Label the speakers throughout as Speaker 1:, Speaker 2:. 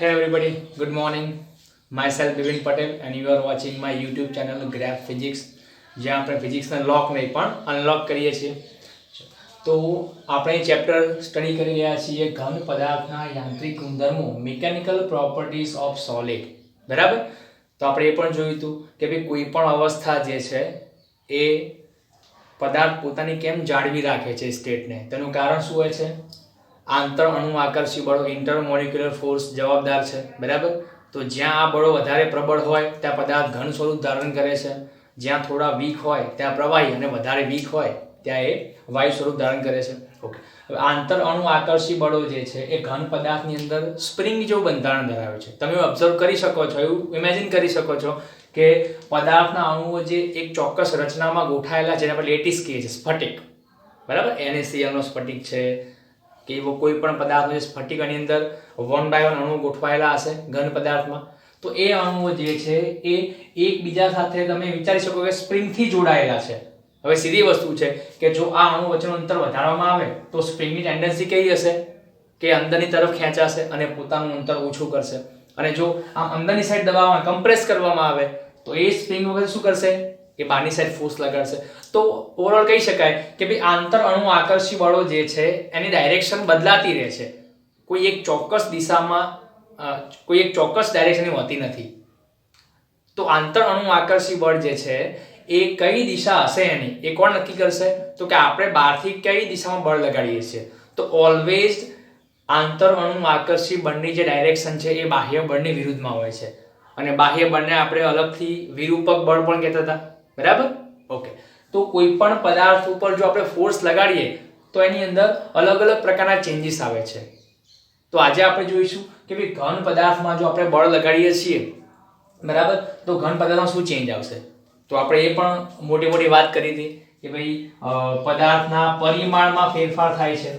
Speaker 1: Hey everybody, good morning. Myself Bivin Patel and you are watching my YouTube channel Graph Physics જ્યાં આપણે ફિઝિક્સના લોક નહીં પણ unlock કરીએ છીએ. તો આપણે ચેપ્ટર સ્ટડી કરી રહ્યા છીએ ઘન પદાર્થના યાંત્રિક ગુણધર્મો મિકેનિકલ પ્રોપર્ટીઝ ઓફ સોલિડ. બરાબર? તો આપણે એ પણ જોયું હતું કે ભાઈ કોઈ પણ અવસ્થા જે છે એ પદાર્થ પોતાની કેમ જાળવી રાખે છે સ્ટેટને, તેનું કારણ શું હોય છે? આંતર અણુ આકર્ષી બળો ઇન્ટરમોલિક્યુલર ફોર્સ જવાબદાર છે. બરાબર? તો જ્યાં આ બળો વધારે પ્રબળ હોય ત્યાં પદાર્થ ઘન સ્વરૂપ ધારણ કરે છે, જ્યાં થોડા વીક હોય ત્યાં પ્રવાહી અને વધારે વીક હોય ત્યાં એ વાયુ સ્વરૂપ ધારણ કરે છે. ઓકે, હવે આંતર અણુ આકર્ષી બળો જે છે એ ઘન પદાર્થની અંદર સ્પ્રિંગ જેવું બંધારણ ધરાવે છે. તમે ઓબ્ઝર્વ કરી શકો છો, એવું ઇમેજિન કરી શકો છો કે પદાર્થના અણુઓ જે એક ચોક્કસ રચનામાં ગોઠાયેલા છે, જેને આપણે લેટિસ કહીએ છીએ, સ્ફટિક. બરાબર? NaCl નો સ્ફટિક છે કે એવો કોઈ પણ પદાર્થનો જે સ્ફટિકની અંદર 1 by 1 અણુઓ ગોઠવાયેલા હશે ઘન પદાર્થમાં, તો એ અણુઓ જે છે એ એકબીજા સાથે તમે વિચારી શકો કે સ્પ્રિંગથી જોડાયેલા છે. હવે સીધી વસ્તુ છે કે જો આ અણુ વચ્ચેનું અંતર વધારવામાં આવે તો સ્પ્રિંગની ટેન્ડન્સી કેવી હશે કે અંદરની તરફ ખેંચાશે અને પોતાનું અંતર ઓછું કરશે. અને જો આમ અંદરની સાઈડ દબાવવામાં કમ્પ્રેસ કરવામાં આવે તો એ સ્પ્રિંગ વખતે શું કરશે? એ બહારની સાઈડ ફોર્સ લગાડશે. તો ઓવરઓલ કહી શકાય કે ભાઈ આંતર અણુ આકર્ષી બળો જે છે એની ડાયરેક્શન બદલાતી રહે છે, કોઈ એક ચોક્કસ દિશામાં કોઈ એક ચોક્કસ ડાયરેક્શનની હોતી નથી. તો આંતર અણુ આકર્ષી બળ જે છે એ કઈ દિશા હશે એની એ કોણ નક્કી કરશે? તો કે આપણે બહારથી કઈ દિશામાં બળ લગાડીએ છીએ. તો ઓલવેઝ આંતર અણુ આકર્ષી બળની જે ડાયરેક્શન છે એ બાહ્ય બળની વિરુદ્ધમાં હોય છે, અને બાહ્ય બળને આપણે અલગથી વિરૂપક બળ પણ કહેતા હતા. બરાબર? ઓકે, તો કોઈ પણ પદાર્થ ઉપર જો આપણે ફોર્સ લગાડીએ તો એની અંદર અલગ અલગ પ્રકારના ચેન્જીસ આવે છે. તો આજે આપણે જોઈશું કે ભાઈ ઘન પદાર્થમાં જો આપણે બળ લગાડીએ છીએ, બરાબર, તો ઘન પદાર્થમાં શું ચેન્જ આવશે. તો આપણે એ પણ મોટી વાત કરી હતી કે ભાઈ પદાર્થના પરિમાણમાં ફેરફાર થાય છે.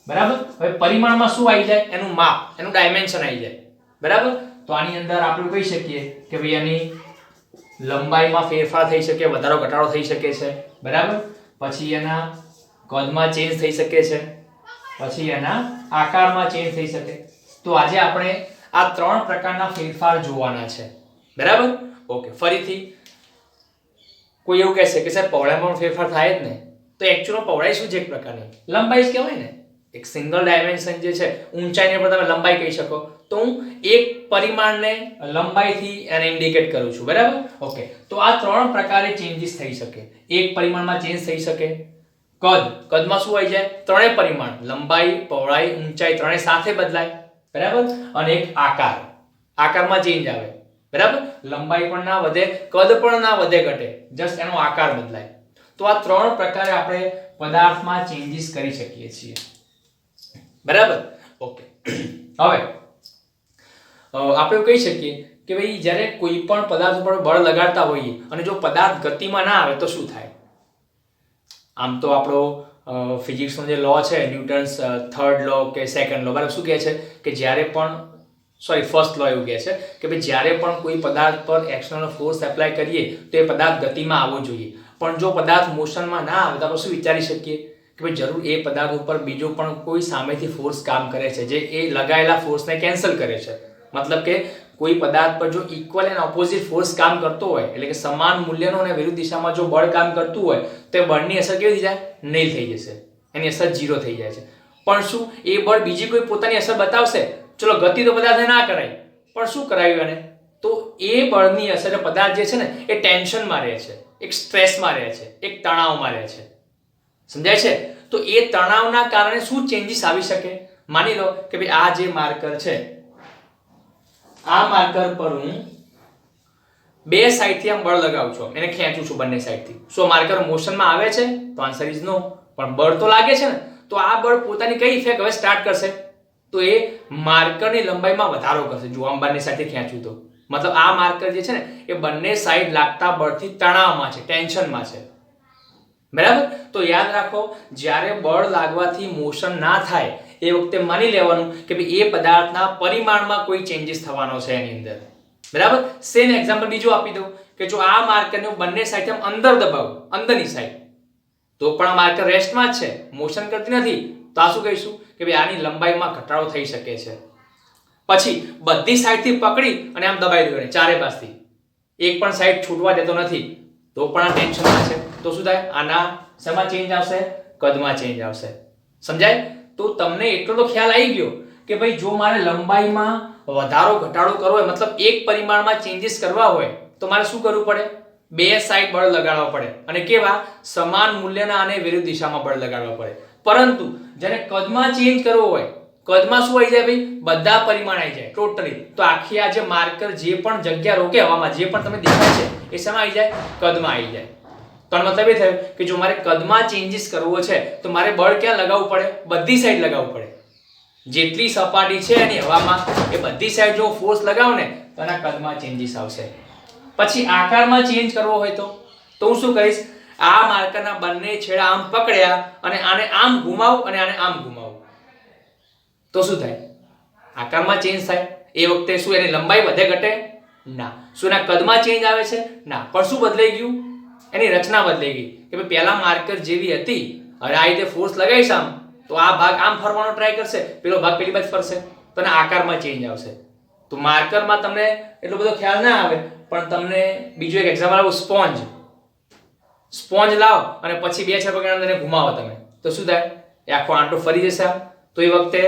Speaker 1: બરાબર? હવે પરિમાણમાં શું આવી જાય? એનું માપ, એનું ડાયમેન્શન આવી જાય. બરાબર? તો આની અંદર આપણે કહી શકીએ કે ભાઈ એની લંબાઈમાં ફેરફાર થઈ શકે, વધારો ઘટાડો થઈ શકે છે. બરાબર? પછી એના કદમાં ચેન્જ થઈ શકે છે, પછી એના આકારમાં ચેન્જ થઈ શકે. તો આજે આપણે આ 3 પ્રકારના ફેરફાર જોવાના છે. બરાબર? ઓકે, ફરીથી કોઈ એવું કહેશે કે સાહેબ પહોળાઈમાં ફેરફાર થાય જ ને, તો એકચ્યુઅલ પહોળાઈ શું છે? એક પ્રકારની લંબાઈ જ કહેવાય ને. એક સિંગલ ડાયમેન્શન જે છે, ઊંચાઈને પણ તમે લંબાઈ કહી શકો. તો હું એક પરિમાણને લંબાઈથી એને ઇન્ડિકેટ કરું છું. બરાબર? ઓકે, તો આ 3 પ્રકારે ચેન્જીસ થઈ શકે. એક પરિમાણમાં ચેન્જ થઈ શકે. કદમાં શું આવી જાય? 3 પરિમાણ, લંબાઈ, પહોળાઈ, ઊંચાઈ ત્રણે સાથે બદલાય. બરાબર? અને એક આકારમાં ચેન્જ આવે. બરાબર? લંબાઈ પણ ના વધે, કદ પણ ના વધે ઘટે, જસ્ટ એનો આકાર બદલાય. તો આ 3 પ્રકારે આપણે પદાર્થમાં ચેન્જીસ કરી શકીએ છીએ. બરાબર? ઓકે, હવે આપણે કહી શકીએ કે ભાઈ જ્યારે કોઈ પણ પદાર્થ ઉપર બળ લગાડતા હોઈએ અને જો પદાર્થ ગતિમાં ના આવે તો શું થાય? આમ તો આપણો ફિઝિક્સનો જે લો છે, ન્યૂટન્સ થર્ડ લો કે સેકન્ડ લો, બરાબર, શું કહે છે કે જ્યારે પણ ફર્સ્ટ લો એવું કહે છે કે ભાઈ જ્યારે પણ કોઈ પદાર્થ પર એક્સટર્નલ ફોર્સ એપ્લાય કરીએ તો એ પદાર્થ ગતિમાં આવવો જોઈએ. પણ જો પદાર્થ મોશનમાં ના આવે તો આપણે શું વિચારી શકીએ કે ભાઈ જરૂર એ પદાર્થ ઉપર બીજો પણ કોઈ સામેથી ફોર્સ કામ કરે છે જે એ લગાયેલા ફોર્સને કેન્સલ કરે છે. મતલબ કે કોઈ પદાર્થ પર જો ઇક્વલ એન્ડ ઓપોઝિટ ફોર્સ કામ કરતો હોય, એટલે કે સમાન મૂલ્યનો અને વિરુદ્ધ દિશામાં જો બળ કામ કરતું હોય તો એ બળની અસર કેવી થઈ જાય? નલ થઈ જશે, એની અસર 0 થઈ જાય છે. પણ શું એ બળ બીજી કોઈ પોતાની અસર બતાવશે? ચલો, ગતિ તો પદાર્થને ના કરાય, પણ શું કરાયું એને? તો એ બળની અસર પદાર્થ જે છે ને એ ટેન્શનમાં રહે છે, એક સ્ટ્રેસમાં રહે છે, એક તણાવમાં રહે છે. સમજાય છે? તો એ તણાવના કારણે શું ચેન્જીસ આવી શકે? માની લો કે ભાઈ આ જે માર્કર છે, આ માર્કર પર હું 2 સાઈડથી આમ બળ લગાવું છું, એને ખેંચું છું બંને સાઈડથી. શું માર્કર મોશનમાં આવે છે? તો આન્સર ઇઝ નો. પણ બળ તો લાગે છે ને. તો આ બળ પોતાની કઈ ઇફેક્ટ હવે સ્ટાર્ટ કરશે? તો એ માર્કરની લંબાઈમાં વધારો કરશે. જો આમ બંને સાઈડથી ખેંચું તો મતલબ આ માર્કર જે છે ને એ બંને સાઈડ લાગતા બળથી તણાવમાં છે, ટેન્શનમાં છે. બરાબર? તો યાદ રાખો, જ્યારે બળ લાગવાથી મોશન ના થાય એ વખતે માની લેવાનું કે ભાઈ એ પદાર્થના પરિમાણમાં કોઈ ચેન્જીસ થવાનો છે એની અંદર. બરાબર? સેમ એક્ઝામ્પલ બીજું આપી દઉં કે જો આ માર્કરને બંને સાઈડ અંદર દબાવું, અંદરની સાઈડ, તો પણ આ માર્કર રેસ્ટમાં જ છે, મોશન કરતી નથી. તો આ શું કહીશું કે ભાઈ આની લંબાઈમાં ઘટાડો થઈ શકે છે. પછી બધી સાઈડથી પકડી અને આમ દબાઈ દો, ચારે બાજુથી એક પણ સાઈડ છૂટવા દેતો નથી, તો પણ આ ટેન્શનમાં છે. તો શું થાય? આના શેમાં ચેન્જ આવશે? કદમાં ચેન્જ આવશે. સમજાય? તો તમને એટલો તો ખ્યાલ આવી ગયો કે ભાઈ જો મારે લંબાઈમાં વધારો ઘટાડો કરવો હોય, મતલબ એક પરિમાણમાં ચેન્જીસ કરવા હોય તો મારે શું કરવું પડે? બે સાઈડ બળ લગાડવા પડે, અને કેવા? સમાન મૂલ્યના અને વિરુદ્ધ દિશામાં બળ લગાડવા પડે. પરંતુ જ્યારે કદમાં ચેન્જ કરવો હોય, કદમાં શું આવી જાય ભાઈ? બધા પરિમાણ આવી જાય ટોટલી. તો આખી આ જે માર્કર જે પણ જગ્યા રોકે હવામાં, જે પણ તમે દેખાય છે એ શેમાં આવી જાય? કદમાં આવી જાય. તો મતલબ એ થયો કે જો મારે કદમાં ચેન્જીસ કરવો છે તો મારે બળ ક્યાં લગાવવું પડે? બધી સાઈડ લગાવવું પડે. જેટલી સપાટી છે એની હવામાં એ બધી સાઈડ જો ફોર્સ લગાવ ને તો એના કદમાં ચેન્જીસ આવશે. પછી આકારમાં ચેન્જ કરવો હોય તો હું શું કરીશ? આ માર્કરના બંને છેડા આમ પકડ્યા અને આને આમ ઘુમાવું અને આને આમ ઘુમાવું, તો શું થાય? આકારમાં ચેન્જ થાય. એ વખતે શું એની લંબાઈ વધે ઘટે? ના. શું એના કદમાં ચેન્જ આવે છે? ના. પણ શું બદલાઈ ગયું? એની રચના બદલાઈ ગઈ કે ભાઈ પહેલા માર્કર જેવી હતી, હવે આ રીતે ફોર્સ લગાવીશ આમ તો આ ભાગ આમ ફરવાનો ટ્રાય કરશે, પેલો ભાગ પેલી બાજુ ફરશે, તો એના આકારમાં ચેન્જ આવશે. તો માર્કરમાં તમને એટલો બધો ખ્યાલ ના આવે, પણ તમને બીજું એક એક્ઝામ્પલ આપું. સ્પોન્જ લાવો અને પછી બે ચાર પકડીને ઘુમાવો તમે, તો શું થાય? એ આખો આંટો ફરી જશે આમ. તો એ વખતે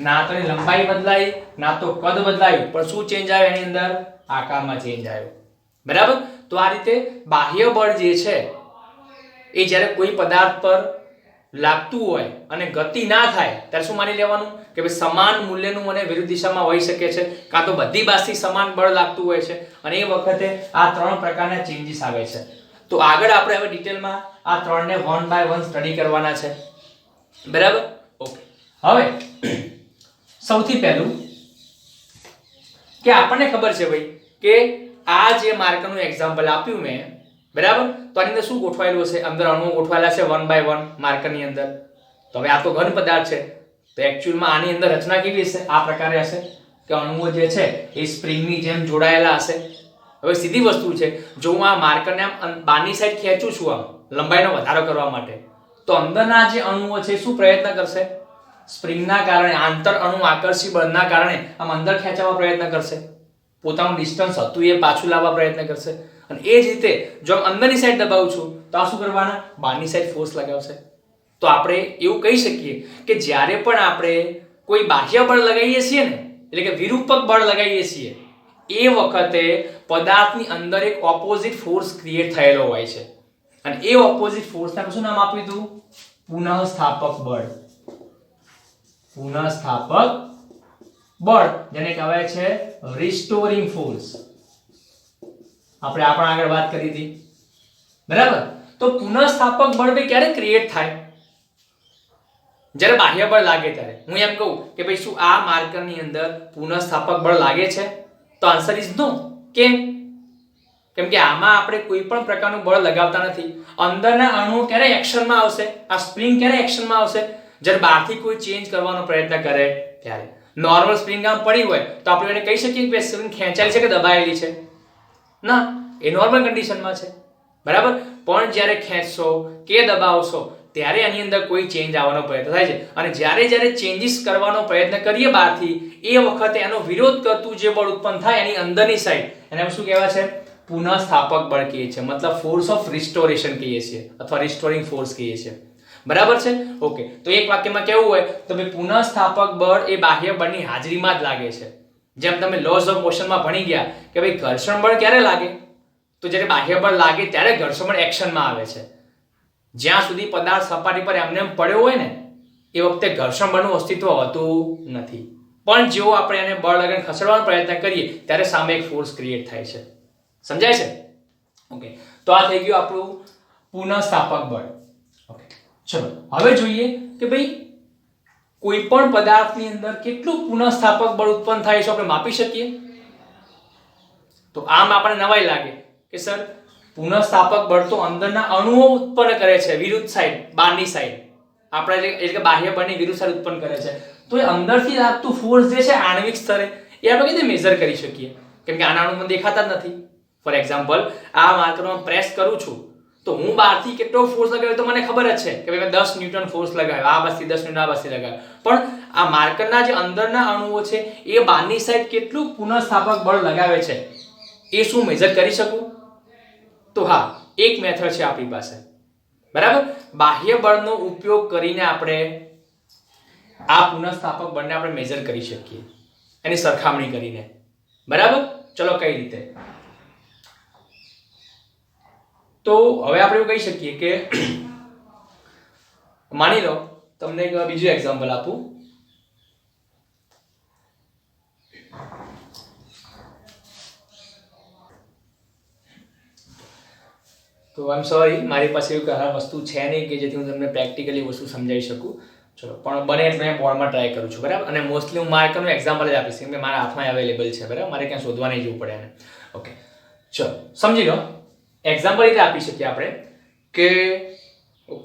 Speaker 1: ના તો એની લંબાઈ બદલાઈ, ના તો કદ બદલાયું, પણ શું ચેન્જ આવે એની અંદર? આકારમાં ચેન્જ આવ્યો. બરાબર? તો આ રીતે બાહ્ય બળ જે છે એ જ્યારે કોઈ પદાર્થ પર લાગતું હોય અને ગતિ ના થાય ત્યારે શું માની લેવાનું? કે ભાઈ સમાન મૂલ્યનું અને વિરુદ્ધ દિશામાં હોઈ શકે છે, કાં તો બધી બાજુથી સમાન બળ લાગતું હોય છે, અને એ વખતે આ ત્રણ પ્રકારના ચેન્જીસ આવે છે. તો આગળ આપણે હવે ડિટેલમાં આ ત્રણને વન બાય વન સ્ટડી કરવાના છે. બરાબર? ઓકે. હવે સૌથી પહેલું કે આપણને ખબર છે ભાઈ કે આ જે માર્કરનું એક્ઝામ્પલ આપ્યું મેં, બરાબર? તો આની અંદર શું ગોઠવાયેલું હશે? અંદર અણુઓ ગોઠવાયેલા છે વન બાય વન માર્કરની અંદર. તો હવે આ તો ઘન પદાર્થ છે, તો એકચ્યુઅલમાં આની અંદર રચના કેવી હશે? આ પ્રકારે હશે કે અણુઓ જે છે એ સ્પ્રિંગની જેમ જોડાયેલા હશે. હવે સીધી વસ્તુ છે, જો હું આ માર્કરને આમ બહારની સાઈડ ખેંચું છું આમ લંબાઈનો વધારો કરવા માટે, તો અંદરના જે અણુઓ છે શું પ્રયત્ન કરશે? સ્પ્રિંગના કારણે, આંતર અણુ આકર્ષી બળના કારણે આમ અંદર ખેંચવા પ્રયત્ન કરશે, પોતાનું ડિસ્ટન્સ હતું એ પાછું લાવવા પ્રયત્ન કરશે. અને એ જ રીતે જો અંદરની સાઈડ દબાવું છું તો આ શું કરવાના? બહારની સાઈડ ફોર્સ લગાવશે. તો આપણે એવું કહી શકીએ કે જ્યારે પણ આપણે કોઈ બાહ્ય બળ લગાવીએ છીએ ને, એટલે કે વિરૂપક બળ લગાવીએ છીએ, એ વખતે પદાર્થની અંદર એક ઓપોઝિટ ફોર્સ ક્રિએટ થયેલો હોય છે, અને એ ઓપોઝિટ ફોર્સને શું નામ આપ્યું હતું? પુનઃસ્થાપક બળ. પુનઃસ્થાપક બળ, જેને કહેવાય છે રિસ્ટોરિંગ ફોર્સ. આપણે આગળ વાત કરી હતી. બરાબર? તો પુનઃસ્થાપક બળ ભાઈ ક્યારે ક્રિએટ થાય? જ્યારે બાહ્ય બળ લાગે ત્યારે. હું એમ કહું કે ભાઈ શું આ માર્કરની અંદર પુનઃસ્થાપક બળ લાગે છે? તો આન્સર ઇઝ નો. કેમ? કેમ કે આમાં આપણે કોઈ પણ પ્રકારનું બળ લગાવતા નથી. અંદરના અણુઓ ક્યારે એક્શનમાં આવશે? આ સ્પ્રિંગ ક્યારે એક્શનમાં આવશે? જ્યારે બહારથી કોઈ ચેન્જ કરવાનો પ્રયત્ન કરે ત્યારે. નોર્મલ સ્પ્રિંગ આમ પડી હોય તો આપણે એને કહી શકીએ કે સ્પ્રિંગ ખેંચાયેલી છે કે દબાયેલી છે? ના, એ નોર્મલ કન્ડિશનમાં છે. બરાબર? પણ જ્યારે ખેંચશો કે દબાવશો ત્યારે એની અંદર કોઈ ચેન્જ આવવાનો પ્રયત્ન થાય છે, અને જ્યારે ચેન્જીસ કરવાનો પ્રયત્ન કરીએ બહારથી, એ વખતે એનો વિરોધ કરતું જે બળ ઉત્પન્ન થાય એની અંદરની સાઈડ, એને શું કહેવાય છે? પુનઃસ્થાપક બળ કહીએ છીએ, મતલબ ફોર્સ ઓફ રિસ્ટોરેશન કહીએ છીએ, અથવા રિસ્ટોરિંગ ફોર્સ કહીએ છીએ. બરાબર છે? ઓકે. તો એક વાક્યમાં કેવું હોય તો ભાઈ પુનઃસ્થાપક બળ એ બાહ્ય બળની હાજરીમાં જ લાગે છે. જેમ તમે લોઝ ઓફ મોશનમાં ભણી ગયા કે ભાઈ ઘર્ષણ બળ ક્યારે લાગે? તો જ્યારે બાહ્ય બળ લાગે ત્યારે ઘર્ષણ બળ એક્શનમાં આવે છે. જ્યાં સુધી પદાર્થ સપાટી પર એમને એમ પડ્યો હોય ને એ વખતે ઘર્ષણ બળનું અસ્તિત્વ હોતું નથી. પણ જો આપણે એને બળ લગાવીને ખસેડવાનો પ્રયત્ન કરીએ ત્યારે સામે એક ફોર્સ ક્રિએટ થાય છે. સમજાય છે? ઓકે. તો આ થઈ ગયું આપણું પુનઃસ્થાપક બળ. ઓકે. ચલો હવે જોઈએ કે ભાઈ કોઈ પણ પદાર્થની અંદર કેટલું પુનઃસ્થાપક બળ ઉત્પન્ન થાય છે આપણે માપી શકીએ? તો આમ આપણને નવાઈ લાગે કે સર પુનઃસ્થાપક બળ તો અંદરના અણુઓ ઉત્પન્ન કરે છે, વિરુદ્ધ સાઈડ, બહારની સાઈડ, આપણે એટલે કે બાહ્ય બળની વિરુદ્ધ સાઈડ ઉત્પન્ન કરે છે. તો એ અંદરથી લાગતું ફોર્સ જે છે આણ્વિક સ્તરે એ આપણે કેવી રીતે મેઝર કરી શકીએ? કેમ કે આના અણુ મને દેખાતા જ નથી. ફોર એક્ઝામ્પલ આ માર્કરમાં પ્રેસ કરું છું તો હું બહારથી કેટલો ફોર્સ લગાવ્યો તો મને ખબર જ છે કે ભાઈ મેં 10 ન્યૂટન ફોર્સ લગાવ્યો, આ બાજુથી 10 ન્યૂટન, આ બાજુથી લગાવ્યો. પણ આ માર્કરના જે અંદરના અણુઓ છે એ બહારની સાઈડ કેટલું પુનઃસ્થાપક બળ લગાવે છે એ શું મેજર કરી શકું? તો હા, એક મેથડ છે આપણી પાસે, બરાબર. બાહ્ય બળનો ઉપયોગ કરીને આપણે આ પુનઃસ્થાપક બળને આપણે મેજર કરી શકીએ એની સરખામણી કરીને, બરાબર. ચલો કઈ રીતે? તો હવે આપણે એવું કહી શકીએ કે માની લો તમને એક બીજું એક્ઝામ્પલ આપું. તો આઈ એમ સોરી, મારી પાસે એવું કઈ વસ્તુ છે નહીં કે જેથી હું તમને પ્રેક્ટિકલી વસ્તુ સમજાવી શકું. ચલો, પણ બને એટલે મેં બોર્ડમાં ટ્રાય કરું છું, બરાબર. અને મોસ્ટલી હું માર્કરનું એક્ઝામ્પલ જ આપીશ કેમ કે મારા હાથમાં અવેલેબલ છે, બરાબર. મારે ક્યાં શોધવા નહીં જવું પડે એને. ઓકે, ચલો સમજી લો. એક્ઝામ્પલ રીતે આપી શકીએ આપણે કે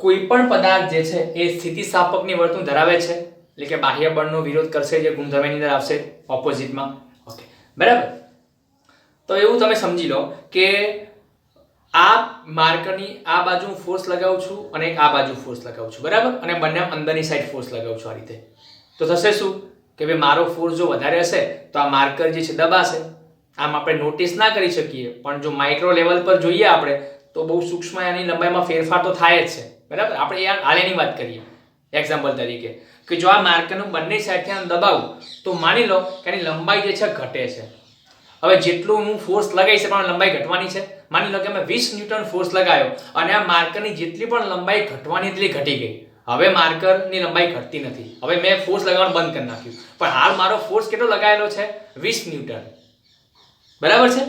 Speaker 1: કોઈ પણ પદાર્થ જે છે એ સ્થિતિસ્થાપકની વર્તણૂક ધરાવે છે, એટલે કે બાહ્ય બળનો વિરોધ કરશે, જે ગુણધર્મની અંદર આવશે ઓપોઝિટમાં. ઓકે, બરાબર. તો એવું તમે સમજી લો કે આ માર્કરની આ બાજુ હું ફોર્સ લગાવું છું અને આ બાજુ ફોર્સ લગાવું છું, બરાબર. અને બંને અંદરની સાઈડ ફોર્સ લગાવું છું આ રીતે. તો થશે શું કે ભાઈ મારો ફોર્સ જો વધારે હશે તો આ માર્કર જે છે દબાશે. આમ આપણે નોટિસ ના કરી શકીએ, પણ જો માઇક્રો લેવલ પર જોઈએ આપણે તો બહુ સૂક્ષ્મ એની લંબાઈમાં ફેરફાર તો થાય જ છે, બરાબર. આપણે હાલ એની વાત કરીએ એક્ઝામ્પલ તરીકે કે જો આ માર્કરનું બંને સાઈડથી આમ દબાવું તો માની લો કે એની લંબાઈ જે છે ઘટે છે. હવે જેટલું હું ફોર્સ લગાવીશ પણ લંબાઈ ઘટવાની છે. માની લો કે મેં 20 ન્યૂટન ફોર્સ લગાવ્યો અને આ માર્કરની જેટલી પણ લંબાઈ ઘટવાની એટલી ઘટી ગઈ. હવે માર્કરની લંબાઈ ઘટતી નથી. હવે મેં ફોર્સ લગાવવાનું બંધ કરી નાખ્યું, પણ હાલ મારો ફોર્સ કેટલો લગાવેલો છે? 20 ન્યૂટન, બરાબર છે,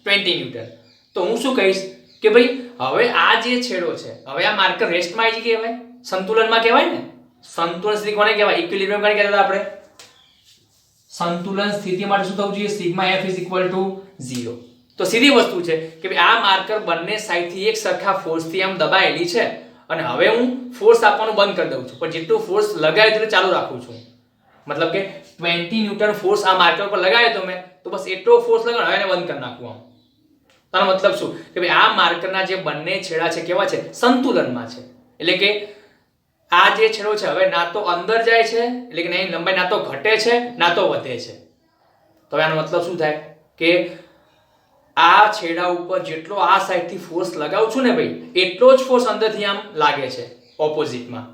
Speaker 1: 20 ન્યૂટન. તો હું શું કહીશ કે ભાઈ હવે આ જે છેડો છે, હવે આ માર્કર રેસ્ટમાં આવી ગઈ, કહેવાય સંતુલનમાં, કહેવાય ને. સંતુલન સ્થિતિ કોને કહેવાય? ઇક્વિલિબ્રિયમ કોને કહેતા આપણે? સંતુલન સ્થિતિ માટે શું થવું જોઈએ? Sigma f = 0. તો સીધી વસ્તુ છે કે ભાઈ આ માર્કર બંને સાઈડથી એક સરખા ફોર્સથી આમ દબાયેલી છે અને હવે હું ફોર્સ આપવાનું બંધ કરી દઉં છું, પણ જેટલું ફોર્સ લગાવ્યો એટલું ચાલુ રાખું છું. મતલબ કે 20 ન્યૂટન ફોર્સ આ માર્કર પર લગાવ્યો તો મેં, તો બસ એટલો ફોર્સ લગાવ્યો, હવે એને બંધ કરી નાખું આમ. તારો મતલબ શું કે ભાઈ આ માર્કરના જે બંને છેડા છે કેવા છે? સંતુલનમાં છે. એટલે કે આ જે છેડો છે હવે ના તો અંદર જાય છે, એટલે કે એની લંબાઈ ના તો ઘટે છે ના તો વધે છે. તો આનો મતલબ શું થાય કે આ છેડા ઉપર જેટલો આ સાઈડથી ફોર્સ લગાવું છું ને ભાઈ, એટલો જ ફોર્સ અંદરથી આમ લાગે છે ઓપોઝિટમાં.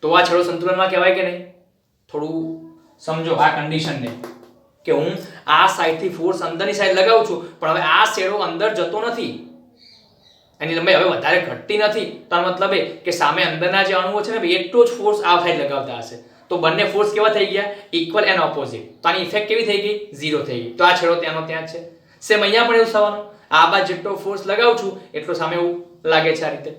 Speaker 1: તો આ છેડો સંતુલનમાં કહેવાય કે નહીં? થોડું સમજો આ કન્ડિશનને કે હું આ સાઈડથી ફોર્સ અંદરની સાઈડ લગાવું છું પણ હવે આ છેડો અંદર જતો નથી, એની લંબાઈ હવે વધારે ઘટતી નથી. તો મતલબ એ કે સામે અંદરના જે અણુઓ છે ને ભાઈ એટલો જ ફોર્સ આ સાઈડ લગાવતા હશે. તો બંને ફોર્સ કેવા થઈ ગયા? Equal and opposite. તો આની ઇફેક્ટ કેવી થઈ ગઈ? 0 થઈ ગઈ. તો આ છેડો ત્યાંનો ત્યાં જ છે. સેમ અહીંયા પણ એવું થવાનું. આ બાજુ જેટલો ફોર્સ લગાવું છું એટલો સામે એવું લાગે છે આ રીતે.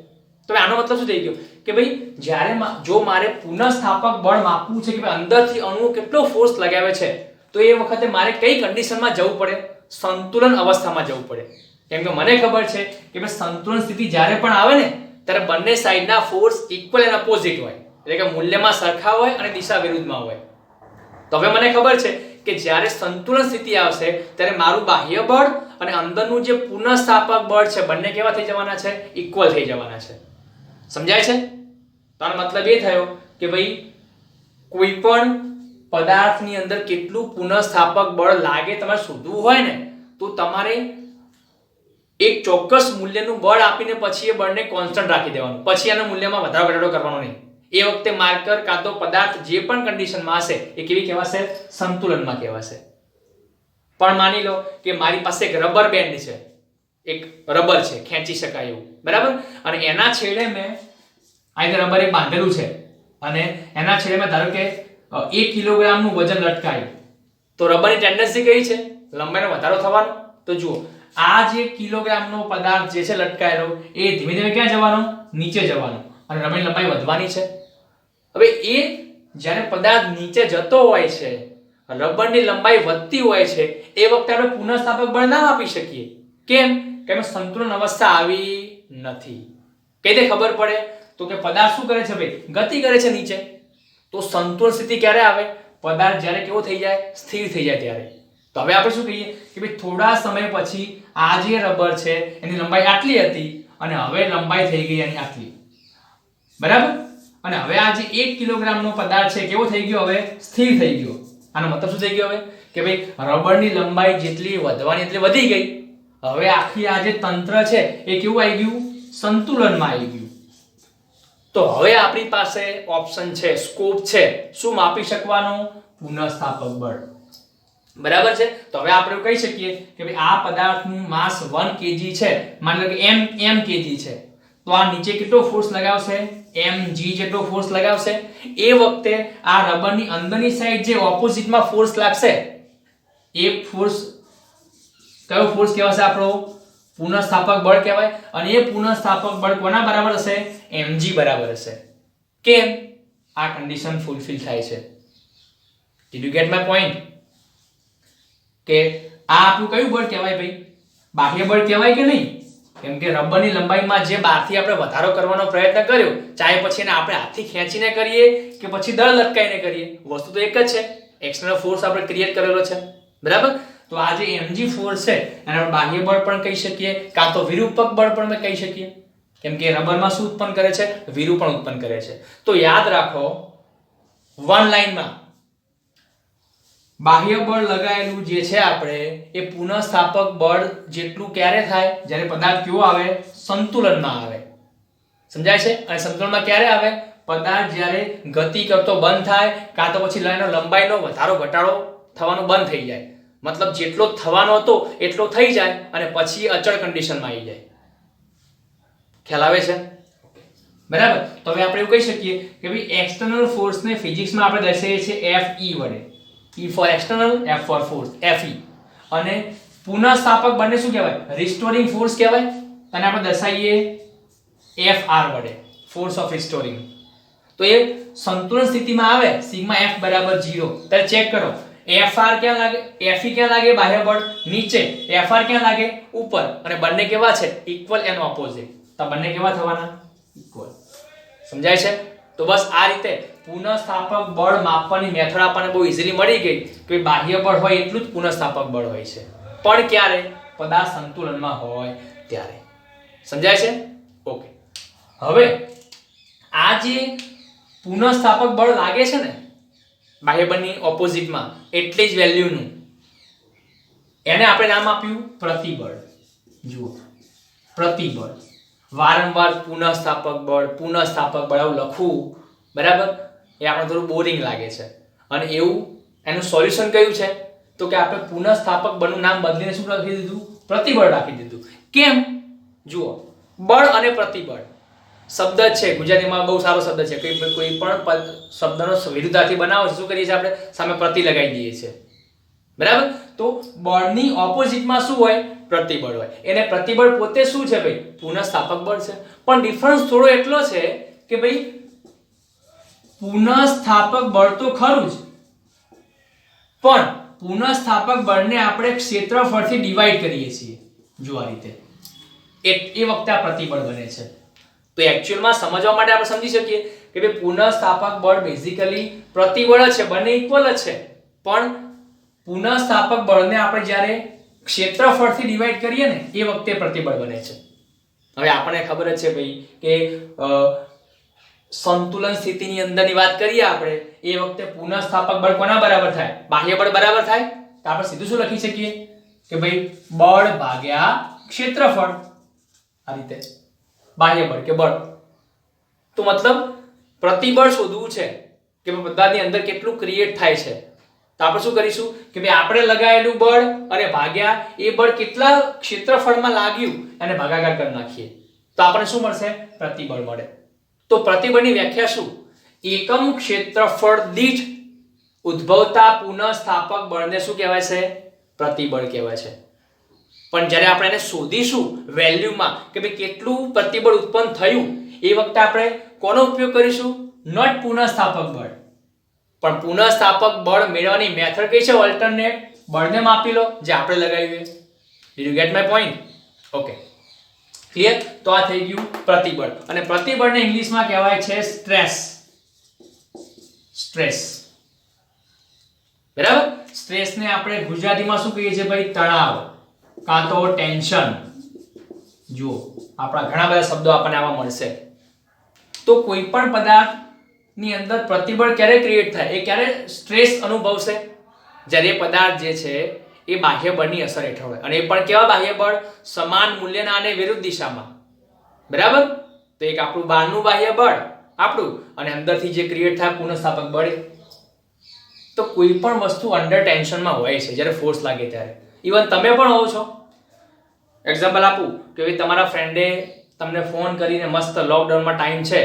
Speaker 1: તો આનો મતલબ શું થઈ ગયો કે ભાઈ જ્યારે જો મારે પુનઃસ્થાપક બળ માપવું છે કે ભાઈ અંદરથી અણુઓ કેટલો ફોર્સ લગાવે છે, તો એ વખતે મારે કઈ કન્ડિશનમાં જવું પડે? સંતુલન અવસ્થામાં જવું પડે. કેમ કે મને ખબર છે કે ભાઈ સંતુલન સ્થિતિ જ્યારે પણ આવે ને ત્યારે બંને સાઈડના ફોર્સ ઇક્વલ એન્ડ ઓપોઝિટ હોય, એટલે કે મૂલ્યમાં સરખા હોય અને દિશા વિરુદ્ધમાં હોય. તો હવે મને ખબર છે કે જ્યારે સંતુલન સ્થિતિ આવશે ત્યારે મારું બાહ્ય બળ અને અંદરનું જે પુનઃસ્થાપક બળ છે બંને કેવા થઈ જવાના છે? ઇક્વલ થઈ જવાના છે. સમજાય છે? તો આનો મતલબ એ થયો કે ભાઈ કોઈ પણ પદાર્થની અંદર કેટલું પુનઃસ્થાપક બળ લાગે તમારે શોધવું હોય ને તો તમારે એક ચોક્કસ મૂલ્યનું બળ આપીને પછી એ બળને કોન્સ્ટન્ટ રાખી દેવાનું, પછી એના મૂલ્યમાં વધારો ઘટાડો કરવાનો નહીં. એ વખતે માર્કર કાં તો પદાર્થ જે પણ કન્ડિશનમાં હશે એ કેવી કહેવાશે? સંતુલનમાં કહેવાશે. પણ માની લો કે મારી પાસે એક રબર બેન્ડ છે, એક રબર છે ખેંચી શકાય એવું, બરાબર. અને એના છેડે મેં આ રબર એક બાંધેલું છે અને એના છેડે મેં ધારો કે 1 કિલોગ્રામનું વજન લટકાયું, તો રબરની ટેન્ડન્સી કઈ છે? લંબાઈનો વધારો થવાનો. તો જુઓ આ જે કિલોગ્રામનો પદાર્થ જે છે લટકાયેલો એ ધીમે ધીમે ક્યાં જવાનો? નીચે જવાનો, અને રબરની લંબાઈ વધવાની છે. હવે એ જ્યારે પદાર્થ નીચે જતો હોય છે, રબરની લંબાઈ વધતી હોય છે, એ વખતે આપણે પુનઃસ્થાપક બળ ના આપી શકીએ. કેમ? કે સંતુલન અવસ્થા આવી નથી. કઈ રીતે ખબર પડે? તો કે પદાર્થ શું કરે છે ભાઈ? ગતિ કરે છે નીચે. તો સંતુલન સ્થિતિ ક્યારે આવે? પદાર્થ જ્યારે કેવો થઈ જાય? સ્થિર થઈ જાય ત્યારે. તો હવે આપણે શું કહીએ કે ભાઈ થોડા સમય પછી આ જે રબર છે એની લંબાઈ આટલી હતી અને હવે લંબાઈ થઈ ગઈ એની આટલી, બરાબર. અને હવે આ જે 1 કિલોગ્રામનો પદાર્થ છે કેવો થઈ ગયો, હવે સ્થિર થઈ ગયો. આનો મતલબ શું થઈ ગયો હવે કે ભાઈ રબરની લંબાઈ જેટલી વધવાની એટલી વધી ગઈ. હવે આખી આ જે તંત્ર છે એ કેવું આવી ગયું, સંતુલનમાં આવી ગયું. તો હવે આપણી પાસે ઓપ્શન છે, સ્કોપ છે, શું માપી શકવાનો, પુનઃસ્થાપક બળ, બરાબર છે. તો હવે આપણે કહી શકીએ કે ભાઈ આ પદાર્થનું માસ 1 kg છે, માની લો કે m kg છે, તો આ નીચે કેટલો ફોર્સ લગાવશે, mg જેટલો ફોર્સ લગાવશે. એ વખતે આ રબરની અંદરની સાઈડ જે ઓપોઝિટમાં ફોર્સ લાગશે એ ફોર્સ કયો ફોર્સ કહેવાશે, આપણો પુનઃસ્થાપક બળ કહેવાય. અને એ પુનઃસ્થાપક બળ કોના બરાબર હશે, mg બરાબર હશે. કેમ, આ કન્ડિશન ફૂલફિલ થાય છે. Did you get my point? કે આ આપણું કયું બળ કહેવાય ભાઈ, બાહ્ય બળ કહેવાય કે નહીં? કેમ કે રબરની લંબાઈમાં જે બહારથી આપણે વધારો કરવાનો પ્રયત્ન કર્યો, ચાહે પછી એને આપણે હાથથી ખેંચીને કરીએ કે પછી દળ લટકાઈને કરીએ, વસ્તુ તો એક જ છે. એક્સટર્નલ ફોર્સ આપણે ક્રિએટ કરેલો છે, બરાબર. તો આ જે mg ફોર્સ છે એને આપણે બાહ્ય બળ પણ કહી શકીએ, કાં તો વિરૂપક બળ પણ કહી શકીએ. કેમ કે રબરમાં શું ઉત્પન્ન કરે છે, વિરૂપણ ઉત્પન્ન કરે છે. તો યાદ રાખો, વન લાઈનમાં બાહ્ય બળ લગાયેલું જે છે આપણે એ પુનઃસ્થાપક બળ જેટલું ક્યારે થાય, જ્યારે પદાર્થ કેવો આવે, સંતુલનમાં આવે. સમજાય છે? અને સંતુલનમાં ક્યારે આવે, પદાર્થ જ્યારે ગતિ કરતો બંધ થાય, કાં તો પછી એનો લંબાઈનો વધારો ઘટાડો થવાનું બંધ થઈ જાય. મતલબ જેટલો થવાનો હતો એટલો થઈ જાય અને પછી અચળ કન્ડિશનમાં આવી જાય. ખ્યાલ આવે છે, બરાબર. તો હવે આપણે એવું કહી શકીએ કે ભાઈ એક્સટર્નલ ફોર્સને ફિઝિક્સમાં આપણે દર્શાવીએ છીએ Fe વડે. E for external, F for force, Fe. અને પુનઃસ્થાપક બળને શું કહેવાય, રિસ્ટોરિંગ ફોર્સ કહેવાય. અને આપણે દર્શાવીએ Fr વડે, ફોર્સ ઓફ રિસ્ટોરિંગ. તો એ સંતુલન સ્થિતિમાં આવે, સિગ્મા F બરાબર 0. ત્યારે ચેક કરો, Fr ક્યાં લાગે, Fe ક્યાં લાગે, બાહ્ય બળ નીચે, Fr ક્યાં લાગે, ઉપર. અને બંને કેવા છે, ઇક્વલ એન્ડ ઓપોઝિટ. તો બંને કેવા થવાના, ઇક્વલ. સમજાય છે? તો બસ આ રીતે પુનઃસ્થાપક બળ માપવાની મેથડ આપણને બહુ ઈઝીલી મળી ગઈ કે બાહ્ય બળ હોય એટલું જ પુનઃસ્થાપક બળ હોય છે, પણ ક્યારે, પદાર્થ સંતુલનમાં હોય ત્યારે. સમજાય છે? ઓકે. હવે આ જે પુનઃસ્થાપક બળ લાગે છે ને બાહ્ય બળની ઓપોઝિટમાં એટલી જ વેલ્યુનું, એને આપણે નામ આપ્યું પ્રતિબળ. જુઓ, પ્રતિબળ. વારંવાર પુનઃસ્થાપક બળ આવું લખવું, બરાબર, એ આપણે થોડું બોરિંગ લાગે છે. અને એવું એનું સોલ્યુશન કયું છે, તો કે આપણે પુનઃસ્થાપક બળનું નામ બદલીને શું રાખી દીધું, પ્રતિબળ રાખી દીધું. કેમ? જુઓ, બળ અને પ્રતિબળ શબ્દ જ છે, ગુજરાતીમાં બહુ સારો શબ્દ છે. કોઈ પણ શબ્દનો વિરુદ્ધાર્થી બનાવો છે, શું કરીએ છીએ આપણે, સામે પ્રતિ લગાવી દઈએ છીએ, બરાબર. તો બળની ઓપોઝિટમાં શું હોય, પ્રતિબળ હોય. એને પ્રતિબળ પોતે શું છે ભાઈ, પુનઃસ્થાપક બળ છે. પણ ડિફરન્સ થોડો એટલો છે કે ભાઈ પુનઃસ્થાપક બળ તો ખરું જ, પણ પુનઃસ્થાપક બળને આપણે ક્ષેત્રફળથી ડિવાઈડ કરીએ છીએ. જો આ રીતે એ વખતે આ પ્રતિબળ બને છે. તો એક્ચ્યુઅલમાં સમજવા માટે આપણે સમજી શકીએ કે ભાઈ પુનઃસ્થાપક બળ બેઝિકલી પ્રતિબળ જ છે, બંને ઇક્વલ જ છે. પણ પુનઃસ્થાપક બળને આપણે જ્યારે ક્ષેત્રફળથી ડિવાઈડ કરીએ ને એ વખતે પ્રતિબળ બને છે. હવે આપણને ખબર જ છે ભાઈ કે સંતુલન સ્થિતિની અંદરની વાત કરીએ આપણે, એ વખતે પુનઃસ્થાપક બળ કોના બરાબર થાય, બાહ્ય બળ બરાબર થાય. તો આપણે સીધું શું લખી શકીએ કે ભાઈ બળ ભાગ્યા ક્ષેત્રફળ. આ રીતે બાહ્ય બળ કે બળ. તો મતલબ પ્રતિબળ શોધવું છે કે પદાર્થની અંદર કેટલું ક્રિએટ થાય છે. તો આપણે શું કરીશું કે ભાઈ આપણે લગાવેલું બળ અને ભાગ્યા એ બળ કેટલા ક્ષેત્રફળમાં લાગ્યું અને ભાગાકાર કરી નાખીએ તો આપણને શું મળશે, પ્રતિબળ મળે. તો પ્રતિબળની વ્યાખ્યા શું, એકમ ક્ષેત્રફળ દીઠ ઉદ્ભવતા પુનઃસ્થાપક બળને શું કહેવાય છે, પ્રતિબળ કહેવાય છે. પણ જ્યારે આપણે એને શોધીશું વેલ્યુમાં કે ભાઈ કેટલું પ્રતિબળ ઉત્પન્ન થયું, એ વખતે આપણે કોનો ઉપયોગ કરીશું, નોટ પુનઃસ્થાપક બળ, પણ પુનઃસ્થાપક બળ મેળવવાની મેથડ કઈ છે, ઓલ્ટરનેટ બળને માપી લો જે આપણે લગાવ્યું. Did you get my point? Okay, clear. તો આ થઈ ગયું પ્રતિબળ. અને પ્રતિબળને ઇંગ્લિશમાં કહેવાય છે સ્ટ્રેસ. સ્ટ્રેસ, બરાબર. સ્ટ્રેસને આપણે ગુજરાતીમાં શું કહીએ છીએ ભાઈ, તણાવ કાં તો ટેન્શન. જુઓ આપણા ઘણા બધા શબ્દો આપણને આવા મળશે. તો કોઈ પણ પદાર્થની અંદર પ્રતિબળ ક્યારે ક્રિએટ થાય, એ ક્યારે સ્ટ્રેસ અનુભવશે, જ્યારે એ પદાર્થ જે છે એ બાહ્ય બળની અસર હેઠળ હોય, અને એ પણ કેવા બાહ્ય બળ, સમાન મૂલ્યના અને વિરુદ્ધ દિશામાં. બરાબર. તો એક આપણું બહારનું બાહ્ય બળ આપણું, અને અંદરથી જે ક્રિએટ થાય પુનઃસ્થાપક બળ. તો કોઈ પણ વસ્તુ અંડર ટેન્શનમાં હોય છે જ્યારે ફોર્સ લાગે ત્યારે. ઇવન તમે પણ હોવ છો. એક્ઝામ્પલ આપું કે ભાઈ તમારા ફ્રેન્ડે તમને ફોન કરીને મસ્ત લોકડાઉનમાં ટાઈમ છે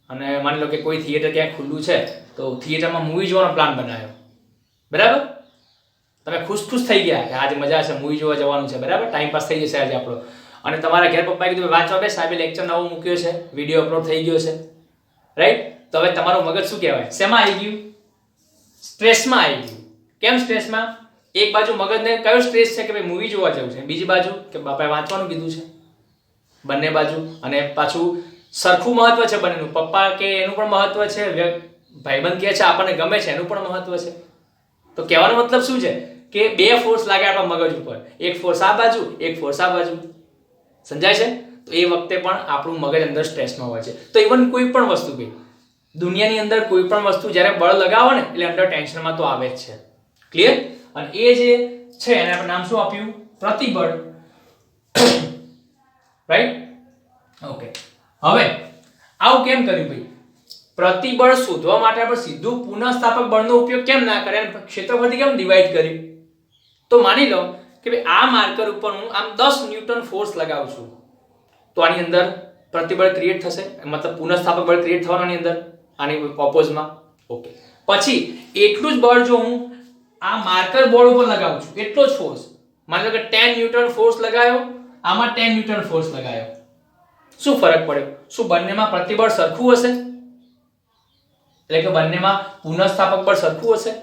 Speaker 1: અને માની લો કે કોઈ થિયેટર ક્યાંક ખુલ્લું છે તો થિયેટરમાં મૂવી જોવાનો પ્લાન બનાવ્યો. બરાબર. તમે ખુશ થઈ ગયા કે આજે મજા છે, મૂવી જોવા જવાનું છે. બરાબર. ટાઈમ પાસ થઈ જશે આજે આપણો. અને તમારા ઘેર પપ્પાએ કીધું વાંચવા બે, સાહેબે લેક્ચર નવો મૂક્યો છે, વિડીયો અપલોડ થઈ ગયો છે. રાઈટ. તો હવે તમારું મગજ શું કહેવાય, શેમાં આવી ગયું? સ્ટ્રેસમાં આવી ગયું. કેમ સ્ટ્રેસમાં? એક બાજુ મગજને કયો સ્ટ્રેસ છે કે ભાઈ મૂવી જોવા જવું છે, બીજી બાજુ કે બાપાએ વાંચવાનું કીધું છે. બંને બાજુ. અને પાછું સરખું મહત્વ છે બંનેનું. પપ્પા કે એનું પણ મહત્વ છે, ભાઈબંધ કહે છે આપણને ગમે છે એનું પણ મહત્વ છે. તો કહેવાનો મતલબ શું છે કે બે ફોર્સ લાગે આપણા મગજ ઉપર, એક ફોર્સ આ બાજુ, એક ફોર્સ આ બાજુ. સમજાય છે? તો એ વખતે પણ આપણું મગજ અંદર સ્ટ્રેસમાં હોય છે. તો ઇવન કોઈ પણ વસ્તુ ભાઈ દુનિયાની અંદર કોઈ પણ વસ્તુ જ્યારે બળ લગાવો ને એટલે અંડર ટેન્શનમાં તો આવે જ છે. ક્લિયર? અને એ જે છે એને આપણે નામ શું આપ્યું? પ્રતિબળ. રાઈટ? ઓકે. હવે આવું કેમ કર્યું ભાઈ? પ્રતિબળ શોધવા માટે આપણે સીધું પુનઃસ્થાપક બળનો ઉપયોગ કેમ ના કરે, ક્ષેત્રફળથી કેમ ડિવાઈડ કર્યું? તો માની લો કે ભાઈ આ માર્કર ઉપર હું આમ 10 ન્યૂટન ફોર્સ લગાવું છું તો આની અંદર પ્રતિબળ ક્રિએટ થશે, મતલબ પુનઃસ્થાપક બળ ક્રિએટ થવાનું આની અંદર, આની ઓપોઝમાં. ઓકે. પછી એટલું જ બળ જો હું આ માર્કર બોર્ડ ઉપર લગાવું છું, એટલો જ ફોર્સ, માની લો કે 10 ન્યૂટન ફોર્સ લગાવ્યો, આમાં 10 ન્યૂટન ફોર્સ લગાવ્યો, શું ફરક પડ્યો? શું બંનેમાં પ્રતિબળ સરખું હશે? એટલે કે બંનેમાં પુનઃસ્થાપક બળ સરખું હશે?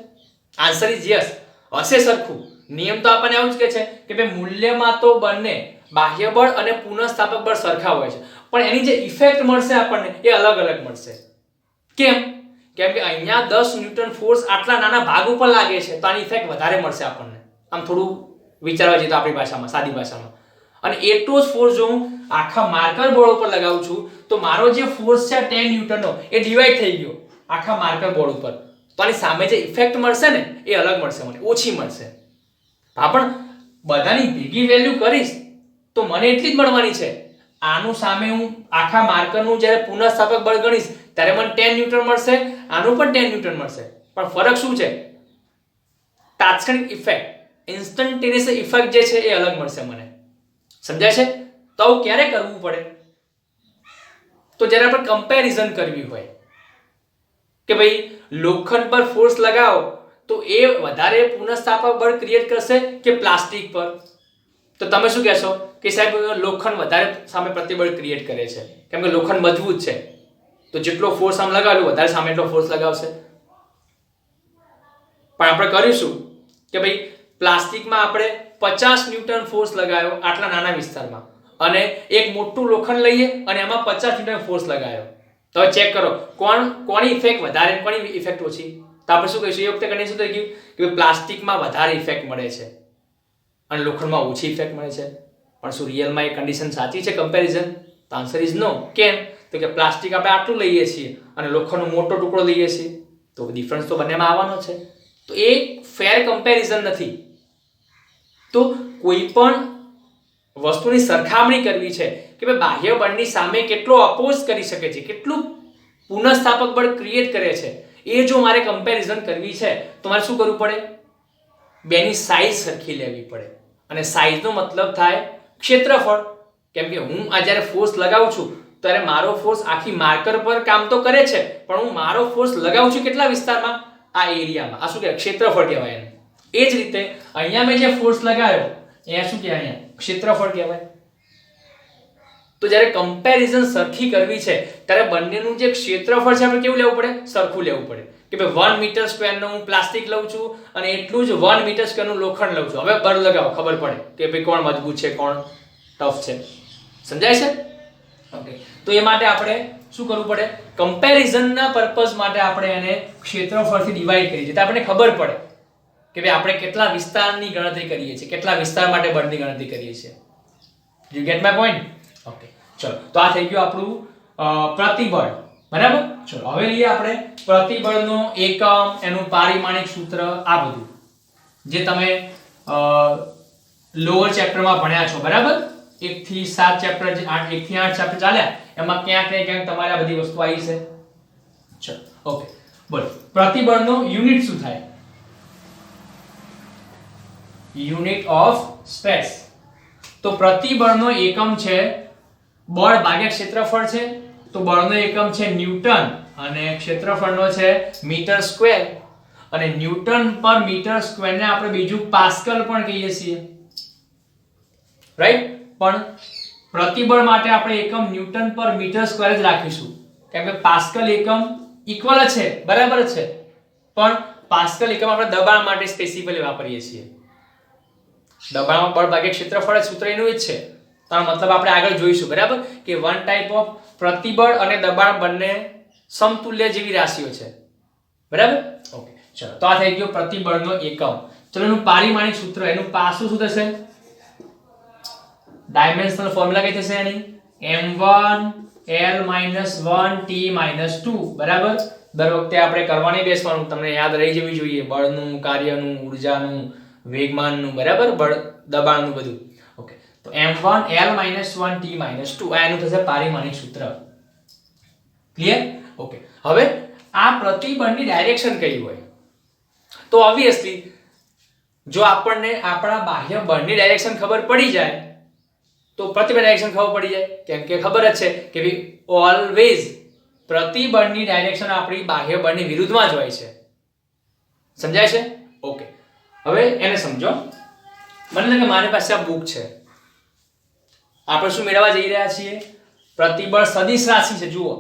Speaker 1: આન્સર ઇઝ યસ, હશે સરખું. નિયમ તો આપણને આવું જ કહે છે કે ભાઈ મૂલ્યમાં તો બંને બાહ્ય બળ અને પુનઃસ્થાપક બળ સરખા હોય છે, પણ એની જે ઇફેક્ટ મળશે આપણને એ અલગ અલગ મળશે. કેમ? કેમ કે અહીંયા 10 ન્યૂટન ફોર્સ આટલા નાના ભાગ ઉપર લાગે છે તો આની ઇફેક્ટ વધારે મળશે આપણને. આમ થોડું વિચારવા જઈએ તો આપણી ભાષામાં, સાદી ભાષામાં. અને એટલો જ ફોર્સ જો હું આખા માર્કર બોર્ડ ઉપર લગાવું છું તો મારો જે ફોર્સ છે 10 ન્યૂટનનો એ ડિવાઈડ થઈ ગયો આખા માર્કર બોર્ડ ઉપર. તો આની સામે જે ઇફેક્ટ મળશે ને એ અલગ મળશે, મને ઓછી મળશે. હા, પણ બધાની ભેગી વેલ્યુ કરીશ તો મને એટલી જ મળવાની છે. આનું સામે હું આખા માર્કરનું જ્યારે પુનઃસ્થાપક બળ ગણીશ ત્યારે મને 10 ન્યૂટન મળશે, આનું પણ 10 ન્યૂટન મળશે. પણ ફરક શું છે? તાત્કાલિક ઇફેક્ટ, ઇન્સ્ટન્ટેનિયસ ઇફેક્ટ જે છે એ અલગ મળશે મને. સમજાય છે? તો આવું ક્યારે કરવું પડે? તો જ્યારે આપણે કમ્પેરિઝન કરવી હોય કે ભાઈ લોખંડ પર ફોર્સ લગાવો તો એ વધારે પુનઃસ્થાપક બળ ક્રિએટ કરશે કે પ્લાસ્ટિક પર? તો તમે શું કહેશો કે સાહેબ લોખંડ વધારે સામે પ્રતિબળ ક્રિએટ કરે છે કેમ કે લોખંડ મજબૂત છે, તો જેટલો ફોર્સ આમ લગાવ્યો વધારે સામે એટલો ફોર્સ લગાવશે. પણ આપણે કરીશું કે ભાઈ પ્લાસ્ટિકમાં આપણે 50 ન્યૂટન ફોર્સ લગાવ્યો આટલા નાના વિસ્તારમાં, અને એક મોટું લોખંડ લઈએ અને એમાં 50 ન્યૂટન ફોર્સ લગાવ્યો. તો ચેક કરો કોની ઇફેક્ટ વધારે, કોની ઇફેક્ટ ઓછી? તો આપણે શું કહીશું? એ વખતે કન્ડિશન થઈ ગયું કે પ્લાસ્ટિકમાં વધારે ઇફેક્ટ મળે છે અને લોખંડમાં ઓછી ઇફેક્ટ મળે છે. પણ શું રિયલમાં એ કન્ડિશન સાચી છે કમ્પેરિઝન? તો આન્સર ઇઝ નો. કેમ? તો કે પ્લાસ્ટિક આપણે આટલું લઈએ છીએ અને લોખંડનો મોટો ટુકડો લઈએ છીએ, તો ડિફરન્સ તો બંનેમાં આવવાનો છે. તો એ ફેર કમ્પેરિઝન નથી. તો કોઈ પણ વસ્તુની સરખામણી કરવી છે કે ભાઈ બાહ્ય બળની સામે કેટલો અપોઝ કરી શકે છે, કેટલું પુનઃસ્થાપક બળ ક્રિએટ કરે છે, એ જો મારે કમ્પેરિઝન કરવી છે તો મારે શું કરવું પડે? બેની સાઈઝ સરખી લેવી પડે. અને સાઈઝનો મતલબ થાય ક્ષેત્રફળ. કેમ કે હું આ જ્યારે ફોર્સ લગાવું છું ત્યારે મારો ફોર્સ આખી માર્કર પર કામ તો કરે છે, પણ હું મારો ફોર્સ લગાવું છું કેટલા વિસ્તારમાં? આ એરિયામાં. આ શું કહેવાય? ક્ષેત્રફળ કહેવાય એને. એ જ રીતે અહીંયા મેં જે ફોર્સ લગાવ્યો એ શું કહેવાય? અહીંયા ક્ષેત્રફળ કહેવાય. તો જ્યારે કમ્પેરિઝન સરખી કરવી છે ત્યારે બંનેનું જે ક્ષેત્રફળ છે આપણે કેવું લેવું પડે? સરખું લેવું પડે. કે ભાઈ 1 મીટર સ્ક્વેરનું હું પ્લાસ્ટિક લઉં છું અને એટલું જ 1 મીટર સ્ક્વેરનું લોખંડ લઉં છું. હવે બળ લગાવો, ખબર પડે કે ભાઈ કોણ મજબૂત છે, કોણ ટફ છે. સમજાય છે? ઓકે. તો એ માટે આપણે શું કરવું પડે? કમ્પેરિઝનના પર્પઝ માટે આપણે એને ક્ષેત્રફળથી ડિવાઈડ કરીએ છીએ તો આપણને ખબર પડે કે ભાઈ આપણે કેટલા વિસ્તારની ગણતરી કરીએ છીએ, કેટલા વિસ્તાર માટે બળની ગણતરી કરીએ છીએ. You get my point? Okay, ચલો તો આ થઈ ગયું આપણું પ્રતિબળ, બરાબર. ચલો હવે લઈએ આપણે પ્રતિબળનો એકમ, એનું પારિમાણિક સૂત્ર, આ બધું જે તમે લોઅર ચેપ્ટરમાં ભણ્યા છો, બરાબર. 1 થી 7 ચેપ્ટર, 1 થી 8 ચેપ્ટર ચાલ્યા, એમાં ક્યાંક ને ક્યાંક તમારે આ બધી વસ્તુ આવી છે. ચલો ઓકે, બોલો પ્રતિબળનો યુનિટ શું થાય? Unit of stress. તો પ્રતિબળનો એકમ છે બળ ભાગ્યા ક્ષેત્રફળ છે, તો બળનો એકમ છે ન્યૂટન અને ક્ષેત્રફળનો છે મીટર સ્ક્વેર, અને ન્યૂટન પર મીટર સ્ક્વેર ને આપણે બીજું પાસ્કલ પણ કહીએ છીએ, રાઈટ. પણ પ્રતિબળ માટે આપણે એકમ ન્યૂટન પર મીટર સ્ક્વેર જ રાખીશું, કેમ કે પાસ્કલ એકમ ઇક્વલ છે, બરાબર છે, પણ પાસ્કલ એકમ આપણે દબાણ માટે સ્પેસિફિકલી વાપરીએ છીએ. દબાણમાં બળ ભાગ્યા ક્ષેત્રફળ સૂત્ર એનું જ છે. તારો મતલબ આપણે આગળ જોઈશું, બરાબર, કે વન ટાઈપ ઓફ પ્રતિબળ અને દબાણ બંને સમતુલ્ય જેવી રાશિઓ છે, બરાબર. ઓકે, ચલો તો આ થઈ ગયો પ્રતિબળનો એકમ. ચલો એનું પારિમાણિક સૂત્ર, એનું પાસું શું થશે? ડાયમેન્શનલ ફોર્મ્યુલા કઈ થશે એની? m1 l - 1 t - 2, બરાબર. દર વખતે આપણે કરવાની બેસવાનું, તમને યાદ રહી જવી જોઈએ, બળનું, કાર્યનું, ઊર્જાનું, વેગમાનનું, બરાબર, બળ દબાણનું બધું. ઓકે, તો m1 l - 1 t - 2 આ એનું થશે પારિમાણિક સૂત્ર. ક્લિયર? ઓકે, હવે આ પ્રતિબળની ડાયરેક્શન કઈ હોય? તો ઓબ્વિયસલી જો આપણને આપણા બાહ્ય બળની ડાયરેક્શન ખબર પડી જાય તો પ્રતિબળ ડાયરેક્શન ખબર પડી જાય, કેમ કે ખબર જ છે કે ભઈ ઓલવેઝ પ્રતિબળની ડાયરેક્શન આપણી બાહ્ય બળની વિરુદ્ધમાં જ હોય છે. સમજાય છે? ઓકે, હવે એને સમજો. મને કે મારી પાસે આ બુક છે, આપણે શું મેળવવા જઈ રહ્યા છીએ? પ્રતિબળ સદિશ રાશિ છે. જુઓ,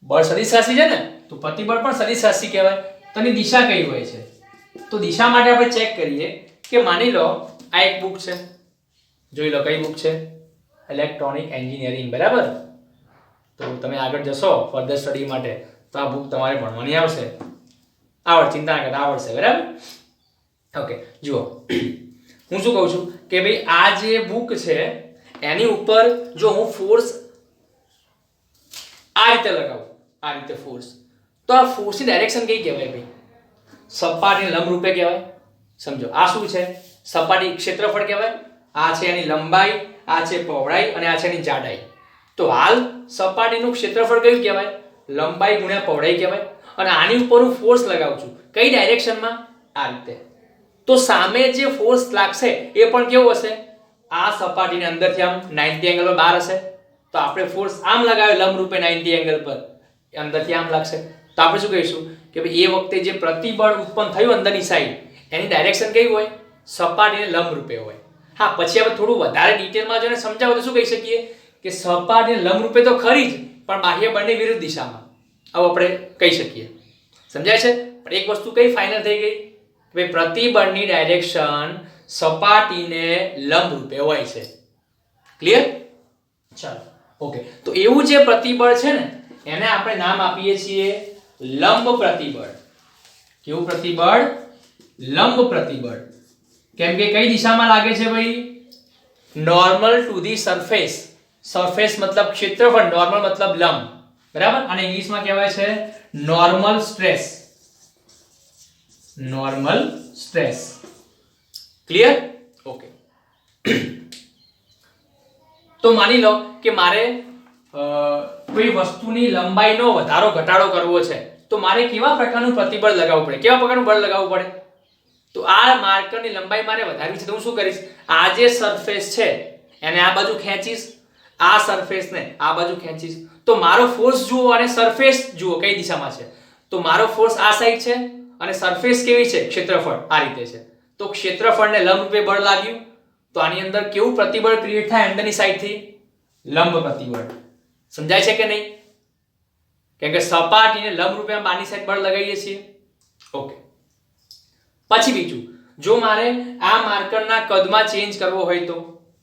Speaker 1: બળ સદિશ રાશિ છે ને, તો પ્રતિબળ પણ સદિશ રાશિ કહેવાય. તો એની દિશા કઈ હોય છે? તો દિશા માટે આપણે ચેક કરીએ કે માની લો આ એક બુક છે, જોઈ લો કઈ બુક છે? ઇલેક્ટ્રોનિક એન્જિનિયરિંગ, બરાબર. તો તમે આગળ જશો ફર્ધર સ્ટડી માટે તો આ બુક તમારે ભણવાની આવશે, ચિંતા ના કરતા આવડશે, બરાબર. ઓકે, જુઓ હું શું કહું છું કે ભાઈ આ જે બુક છે એની ઉપર જો હું ફોર્સ આ રીતે લગાવું, આ રીતે ફોર્સ, તો આ ફોર્સની ડાયરેક્શન કઈ કહેવાય ભાઈ? સપાટીને લંબ રૂપે કહેવાય. સમજો, આ શું છે? સપાટી ક્ષેત્રફળ કહેવાય. આ છે એની લંબાઈ, આ છે પહોળાઈ અને આ છે એની જાડાઈ. તો હાલ સપાટીનું ક્ષેત્રફળ કયું કહેવાય? લંબાઈ ગુણ્યા પહોળાઈ કહેવાય. અને આની ઉપર હું ફોર્સ લગાવું છું, કઈ ડાયરેક્શનમાં? આ રીતે. તો સામે જે ફોર્સ લાગશે એ પણ કેવો હશે? આ સપાટીની અંદરથી આમ 90 એંગલ પર બહાર હશે. તો આપણે ફોર્સ આમ લગાવ્યો લંબ રૂપે 90 એંગલ પર, અંદરથી આમ લાગશે. તો આપણે શું કહીશું કે ભાઈ એ વખતે જે પ્રતિબળ ઉત્પન્ન થયું અંદરની સાઈડ, એની ડાયરેક્શન કઈ હોય? સપાટીને લંબ રૂપે હોય. હા, પછી આપણે થોડું વધારે ડિટેલમાં જોઈને સમજાવો તો શું કહી શકીએ કે સપાટીને લંબ રૂપે તો ખરી જ, પણ બાહ્ય બળની વિરુદ્ધ દિશામાં. આવું આપણે કહી શકીએ. સમજાય છે? પણ એક વસ્તુ કઈ ફાઇનલ થઈ ગઈ કે ભાઈ પ્રતિબળની ડાયરેક્શન સપાટીને લંબ રૂપે હોય છે. ક્લિયર? ચાલો, ઓકે. તો એવું જે પ્રતિબળ છે ને એને આપણે નામ આપીએ છીએ લંબ પ્રતિબળ. કેવું પ્રતિબળ? લંબ પ્રતિબળ. કેમ કે કઈ દિશામાં લાગે છે ભાઈ? Normal to the surface. Surface મતલબ ક્ષેત્રફળ, નોર્મલ મતલબ લંબ, બરાબર. અને ઇંગ્લિશમાં કહેવાય છે normal stress. Normal stress. Clear? Okay. તો માની લો કે મારે કોઈ વસ્તુની લંબાઈનો વધારો ઘટાડો કરવો છે, તો મારે કેવા પ્રકારનું પ્રતિબળ લગાવવું પડે? કેવા પ્રકારનું બળ લગાવવું પડે? તો આ માર્કરની લંબાઈ મારે વધારવી છે તો હું શું કરીશ? આ જે સરફેસ છે એને આ બાજુ ખેંચીશ, આ સરફેસને આ બાજુ ખેંચીશ. તો મારો ફોર્સ જુઓ અને સરફેસ જુઓ કઈ દિશામાં છે. તો મારો ફોર્સ આ સાઈડ છે અને સરફેસ કેવી છે? ક્ષેત્રફળ આ રીતે છે. તો ક્ષેત્રફળને લંબ રૂપે બળ લાગ્યું, તો આની અંદર કેવું પ્રતિબળ ક્રિએટ થાય? અંદરની સાઈડથી લંબ પ્રતિબળ. સમજાય છે કે નહીં? કેમ કે સપાટીને લંબ રૂપે બહારની સાઈડ બળ લગાવીએ છીએ. ઓકે. પછી બીજું, જો મારે આ માર્કરના કદમાં ચેન્જ કરવો હોય તો,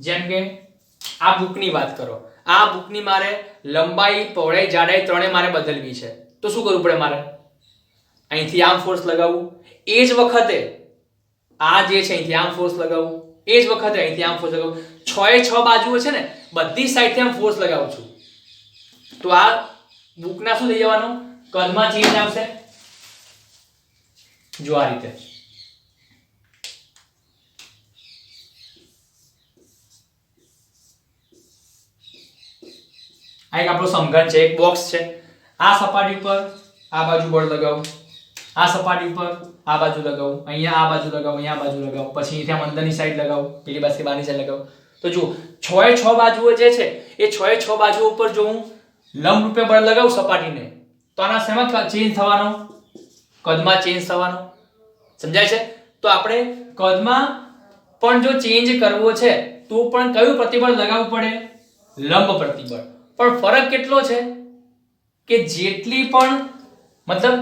Speaker 1: જેમ કે આ બુકની વાત કરો, આ બુકની મારે લંબાઈ, પહોળાઈ, જાડાઈ ત્રણે મારે બદલવી છે, તો શું કરવું પડે મારે? અહીંથી આમ ફોર્સ લગાવવું, એ જ વખતે આ જે છે અહીંથી આમ ફોર્સ લગાવવું, એ એ જ વખતે અહીંથી આમ ફોર્સ લગાવું. 6 બાજુઓ છે ને બધી સાઈડથી આમ ફોર્સ લગાવું છું તો આ બુકના શું થઈ જવાનું કદમાં ચેન્જ આવશે. જો આ રીતે આ એક આપણો સમઘન છે, એક બોક્સ છે. આ સપાટી ઉપર આ બાજુ બળ લગાવું, આ સપાટી ઉપર આ બાજુ લગાવું, અહીંયા આ બાજુ લગાવું, અહીંયા આ બાજુ લગાવું, પછી અહીંથી આમ અંદરની સાઈડ લગાવું, પેલી બાજુથી બહારની સાઈડ લગાવું. તો જુઓ 6 બાજુઓ જે છે એ 6 બાજુઓ ઉપર જો હું લંબ રૂપે બળ લગાવું સપાટીને તો આના શેમાં ચેન્જ થવાનો કદમાં ચેન્જ થવાનો. સમજાય છે? તો આપણે કદમાં પણ જો ચેન્જ કરવો છે તો પણ કયું પ્રતિબળ લગાવવું પડે? લંબ પ્રતિબળ. પણ ફરક કેટલો છે કે જેટલી પણ મતલબ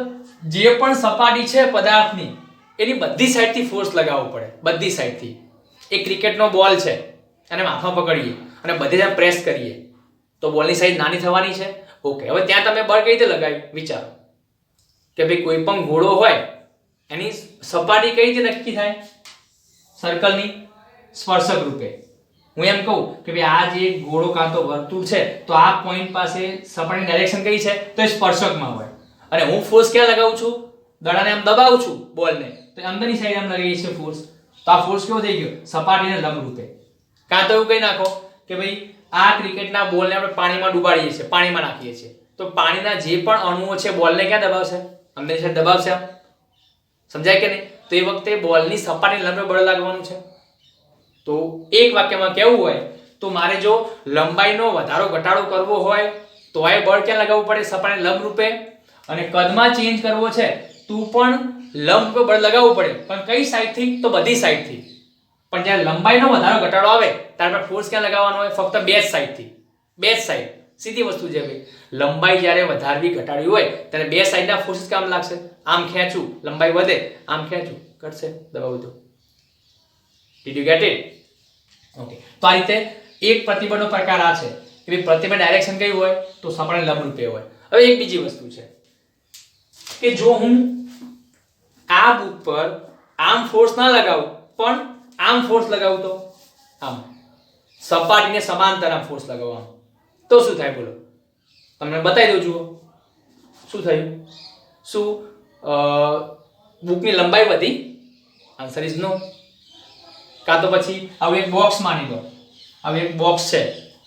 Speaker 1: જે પણ સપાટી છે પદાર્થની એની બધી સાઈડથી ફોર્સ લગાવવો પડે, બધી સાઈડથી. એક ક્રિકેટનો બોલ છે અને હાથમાં પકડીએ અને બધે પ્રેસ કરીએ તો બોલની સાઈઝ નાની થવાની છે. ઓકે, હવે ત્યાં તમે બળ કઈ રીતે લગાવ્યું વિચારો કે ભાઈ કોઈ પણ ગોળો હોય એની સપાટી કઈ રીતે નક્કી થાય? સર્કલની સ્પર્શક રૂપે. હું એમ કહું કે ભાઈ આ જે ગોળો કાં તો વર્તુળ છે તો આ પોઈન્ટ પાસે સપાટીની ડાયરેક્શન કઈ છે તો એ સ્પર્શકમાં હોય અને હું ફોર્સ ક્યાં લગાવું છું? દડાને આમ દબાવું છું બોલને તો અંદરની સાઈડ આમ લગાવીએ છીએ ફોર્સ. તો આ ફોર્સ કેવો થઈ ગયો? સપાટીને લંબ રૂપે. કાં તો એવું કહી નાખો કે ભાઈ આ ક્રિકેટના બોલને આપણે પાણીમાં ડુબાડીએ છીએ, પાણીમાં નાખીએ છીએ તો પાણીના જે પણ અણુઓ છે બોલને ક્યાં દબાવશે? અંદરની સાઈડ દબાવશે. આમ સમજાય કે નહીં? તો એ વખતે બોલની સપાટી લંબે બળ લાગવાનું છે. તો એક વાક્યમાં કેવું હોય તો મારે જો લંબાઈનો વધારો ઘટાડો કરવો હોય તો આ બળ ક્યાં લગાવવું પડે? સપાટી લંબ રૂપે. અને કદમાં ચેન્જ કરવો છે તું પણ લંબ બળ લગાવવું પડે, પણ કઈ સાઈડથી? તો બધી સાઈડથી. પણ જ્યારે લંબાઈનો વધારો ઘટાડો આવે ત્યારે ફોર્સ ક્યાં લગાવવાનો હોય? ફક્ત બે જ સાઈડથી. બે જ સાઈડ. સીધી વસ્તુ છે ભાઈ. લંબાઈ જ્યારે વધારવી ઘટાડવી હોય ત્યારે બે સાઈડના ફોર્સ કામ લાગશે. આમ ખેંચું લંબાઈ વધે, આમ ખેંચું ઘટશે, દબાવું તો. Did you get it? Okay, તો આ રીતે એક પ્રતિબળનો પ્રકાર આ છે કે ભાઈ પ્રતિબળ ડાયરેક્શન કઈ હોય તો સપાટી લંબ રૂપે હોય. હવે એક બીજી વસ્તુ છે કે જો હું આ બુક પર આમ ફોર્સ ના લગાવું પણ આમ ફોર્સ લગાવું તો આમ સપાટીને સમાંતર આમ ફોર્સ લગાવવા તો શું થાય બોલો? તમને બતાવી દઉં. જુઓ શું થયું. શું બુકની લંબાઈ વધી? Answer is no. કાં તો પછી આવું એક બોક્સ માની લો, આવું એક બોક્સ છે,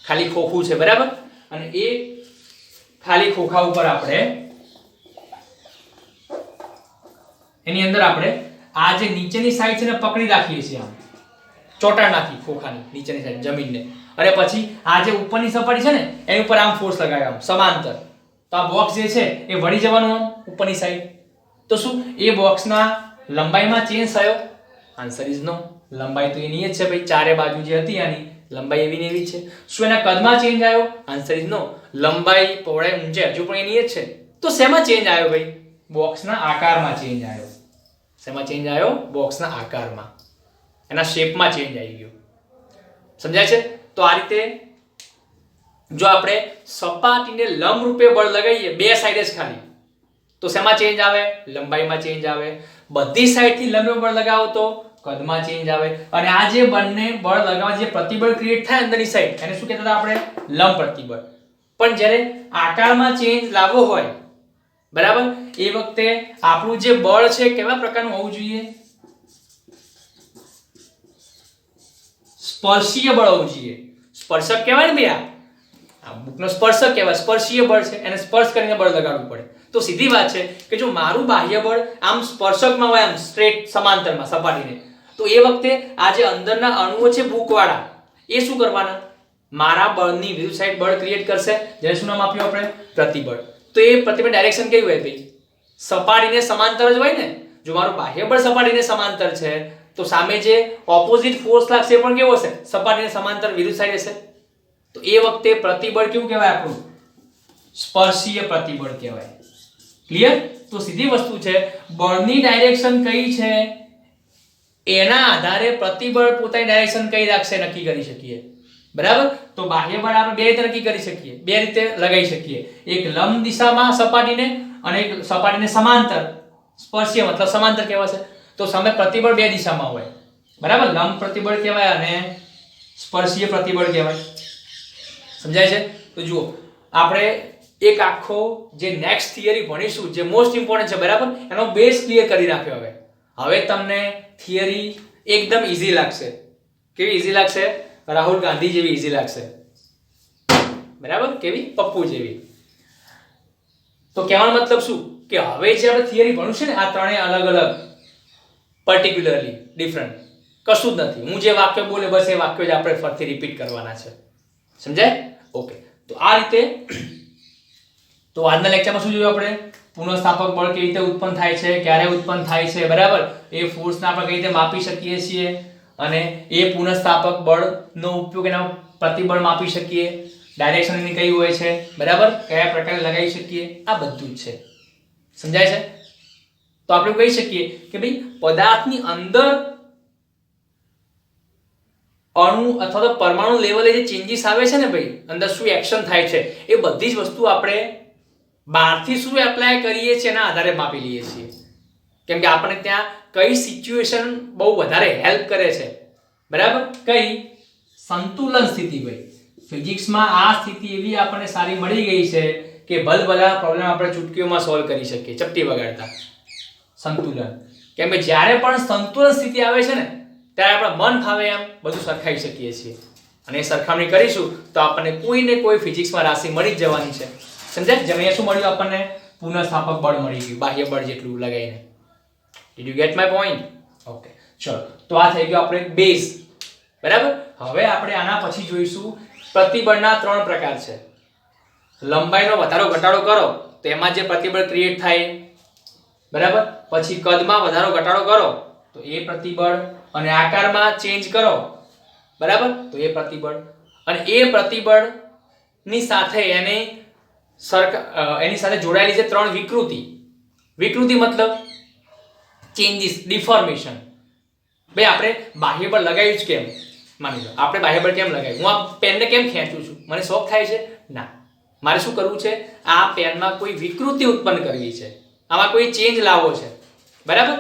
Speaker 1: ખાલી ખોખું છે, બરાબર? અને એ ખાલી ખોખા ઉપર આપણે એની અંદર આપણે આ જે નીચેની સાઈડ છે ને પકડી રાખીએ છીએ, આમ ચોટાડ નાખી ખોખાની નીચેની સાઈડ જમીનને, અને પછી આ જે ઉપરની સપાટી છે ને એની ઉપર આમ ફોર્સ લગાવ્યો આમ સમાંતર. તો આ બોક્સ જે છે એ વળી જવાનું આમ ઉપરની સાઈડ. તો શું એ બોક્સના લંબાઈમાં ચેન્જ થયો? Answer is no. લંબાઈ તો એની જ છે ભાઈ, ચારે બાજુ જે હતી આની લંબાઈ એવી ને એવી છે. શું એના કદમાં ચેન્જ આવ્યો? Answer is no. લંબાઈ પહોળાઈ ઊંચાઈ હજુ પણ એની જ છે. તો શેમાં ચેન્જ આવ્યો ભાઈ? બોક્સના આકારમાં ચેન્જ આવ્યો. શેમાં ચેન્જ આવ્યો? બોક્સના આકારમાં, એના શેપમાં ચેન્જ આવી ગયો. સમજાય છે? તો આ રીતે જો આપણે સપાટીને લંબ રૂપે બળ લગાવીએ બે સાઈડે જ ખાલી તો શેમાં ચેન્જ આવે? લંબાઈમાં ચેન્જ આવે. બધી સાઈડથી લંબ બળ લગાવો તો કદમાં ચેન્જ આવે. અને આ જે બંને બળ લગાવવા જે પ્રતિબળ ક્રિએટ થાય અંદરની સાઈડ એને શું કહેતા હતા આપણે? લંબ પ્રતિબળ. પણ જ્યારે આકારમાં ચેન્જ લાવવો હોય, બરાબર, એ વખતે આપણું જે બળ છે કેવા પ્રકારનું હોવું જોઈએ? સ્પર્શીય બળ હોવું જોઈએ. સ્પર્શક કહેવાય ને ભાઈ, આ બુકનો સ્પર્શક કહેવાય. સ્પર્શીય બળ છે, એને સ્પર્શ કરીને બળ લગાડવું પડે. તો સીધી વાત છે કે જો મારું બાહ્ય બળ આમ સ્પર્શકમાં હોય, આમ સ્ટ્રેટ સમાંતરમાં સપાટીને, તો એ વખતે આ જે અંદરના અણુઓ છે બુકવાળા એ શું કરવાના? મારા બળની વિરુદ્ધ સાઈડ બળ ક્રિએટ કરશે, જેને શું નામ આપ્યું આપણે? પ્રતિબળ. તો એ પ્રતિબળ ડાયરેક્શન કેવી હોય ભાઈ? સપાટીને સમાંતર જ હોય ને. જો મારું બાહ્ય બળ સપાટીને સમાંતર છે તો સામે જે ઓપોઝિટ ફોર્સ લાગશે એ પણ કેવો હશે? સપાટીને સમાંતર વિરુદ્ધ સાઈડ હશે. તો એ વખતે પ્રતિબળ કેવું કહેવાય આપણું? સ્પર્શીય પ્રતિબળ કહેવાય. ક્લિયર? તો સીધી વસ્તુ છે, બળની ડાયરેક્શન કઈ છે એના આધારે પ્રતિબળ પોતાની ડાયરેક્શન કઈ રાખશે નક્કી કરી શકીએ. બરાબર? તો બાહ્ય બળ આપણે બે રીતે નક્કી કરી શકીએ, બે રીતે લગાવી શકીએ. એક લંબ દિશામાં સપાટીને અને એક સપાટીને સમાંતર. સ્પર્શીય મતલબ સમાંતર કહેવાશે. તો સામે પ્રતિબળ બે દિશામાં હોય. બરાબર, લંબ પ્રતિબળ કહેવાય અને સ્પર્શીય પ્રતિબળ કહેવાય. સમજાય છે? તો જુઓ, આપણે એક આખો જે નેક્સ્ટ થિયરી ભણીશું, જે મોસ્ટ ઇમ્પોર્ટન્ટ છે, બરાબર, એનો બેઝ ક્લિયર કરી નાખ્યો. હવે તમને થિયરી એકદમ ઈઝી લાગશે. કેવી ઈઝી લાગશે? રાહુલ ગાંધી જેવી ઈઝી લાગશે. બરાબર, કેવી? પપ્પુ જેવી. તો કહેવાનો મતલબ શું કે હવે જે આપણે થિયરી ભણશું ને, આ ત્રણેય અલગ અલગ, પર્ટિક્યુલરલી ડિફરન્ટ, કશું જ નથી. હું જે વાક્ય બોલે બસ એ વાક્ય જ આપણે ફરીથી રિપીટ કરવાના છે. સમજાય? ઓકે. તો આ રીતે તો આજના લેક્ચરમાં શું જોયું આપણે? પુનઃસ્થાપક બળ કેવી રીતે ઉત્પન્ન થાય છે, ક્યારે ઉત્પન્ન થાય છે, બરાબર, એ ફોર્સને આપણે કઈ રીતે માપી શકીએ છીએ, અને એ પુનઃસ્થાપક બળનો ઉપયોગ એના પ્રતિબળ માપી શકીએ, ડાયરેક્શન એની કઈ હોય છે, બરાબર, કયા પ્રકારે લગાવી શકીએ, આ બધું જ છે. સમજાય છે? તો આપણે કહી શકીએ કે ભાઈ પદાર્થની અંદર અણુ અથવા તો પરમાણુ લેવલે જે ચેન્જીસ આવે છે ને ભાઈ, અંદર શું એક્શન થાય છે, એ બધી જ વસ્તુ આપણે બહારથી શું એપ્લાય કરીએ છીએ એના આધારે માપી લઈએ છીએ. કેમ કે આપણે ત્યાં કઈ સિચ્યુએશન બહુ વધારે હેલ્પ કરે છે, બરાબર, કઈ? સંતુલન સ્થિતિ. ભાઈ ફિઝિક્સમાં આ સ્થિતિ એવી આપણને સારી મળી ગઈ છે કે ભલભલા પ્રોબ્લેમ આપણે ચૂટકીઓમાં સોલ્વ કરી શકીએ, ચપટી વગાડતા. સંતુલન. કેમ કે જ્યારે પણ સંતુલન સ્થિતિ આવે છે ને, ત્યારે આપણે મન ફાવે એમ બધું સરખાઈ શકીએ છીએ. અને એ સરખામણી કરીશું તો આપણને કોઈ ને કોઈ ફિઝિક્સમાં રાશિ મળી જ જવાની છે. સમજાય? જેમ અહીંયા શું મળ્યું આપણને? પુનઃસ્થાપક બળ મળી ગયું, બાહ્ય બળ જેટલું લગાવીને. Did you get my point? Okay, ચલો. તો આ થઈ ગયો આપણે બેઝ. બરાબર. હવે આપણે આના પછી જોઈશું પ્રતિબળના 3 પ્રકાર છે. લંબાઈનો વધારો ઘટાડો કરો તો એમાં જે પ્રતિબળ ક્રિએટ થાય, બરાબર, પછી કદમાં વધારો ઘટાડો કરો તો એ પ્રતિબળ, અને આકારમાં ચેન્જ કરો, બરાબર, તો એ પ્રતિબળ, અને એ પ્રતિબળની સાથે એની સાથે જોડાયેલી છે 3 વિકૃતિ. વિકૃતિ મતલબ ચેન્જીસ, ડિફોર્મેશન. ભાઈ આપણે બાહ્ય બળ લગાવ્યું જ કેમ? માની લો આપણે બાહ્ય બળ કેમ લગાવ્યું? હું આ પેનને કેમ ખેંચું છું? મને શોખ થાય છે? ના, મારે શું કરવું છે? આ પેનમાં કોઈ વિકૃતિ ઉત્પન્ન કરવી છે, આમાં કોઈ ચેન્જ લાવવો છે, બરાબર.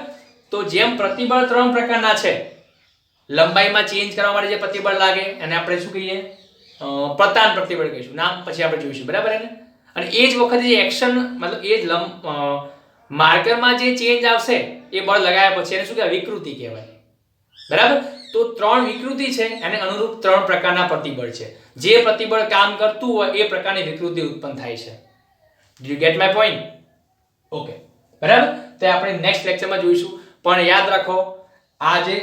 Speaker 1: તો જેમ પ્રતિબળ 3 પ્રકારના છે, લંબાઈમાં ચેન્જ કરવા માટે જે પ્રતિબળ લાગે એને આપણે શું કહીએ? પ્રતાન પ્રતિબળ કહીશું. નામ પછી આપણે જોઈશું, બરાબર એને. અને એ જ વખતે જે એક્શન, મતલબ એ જ માર્કરમાં જે ચેન્જ આવશે એ બળ લગાવ્યા પછી એને શું કહેવાય? વિકૃતિ કહેવાય, બરાબર. તો 3 વિકૃતિ છે, એને અનુરૂપ 3 પ્રકારના પ્રતિબળ છે. જે પ્રતિબળ કામ કરતું હોય એ પ્રકારની વિકૃતિ ઉત્પન્ન થાય છે. Did you get my point? Okay, બરાબર. તો આપણે નેક્સ્ટ લેક્ચરમાં જોઈશું. પણ યાદ રાખો, આ જે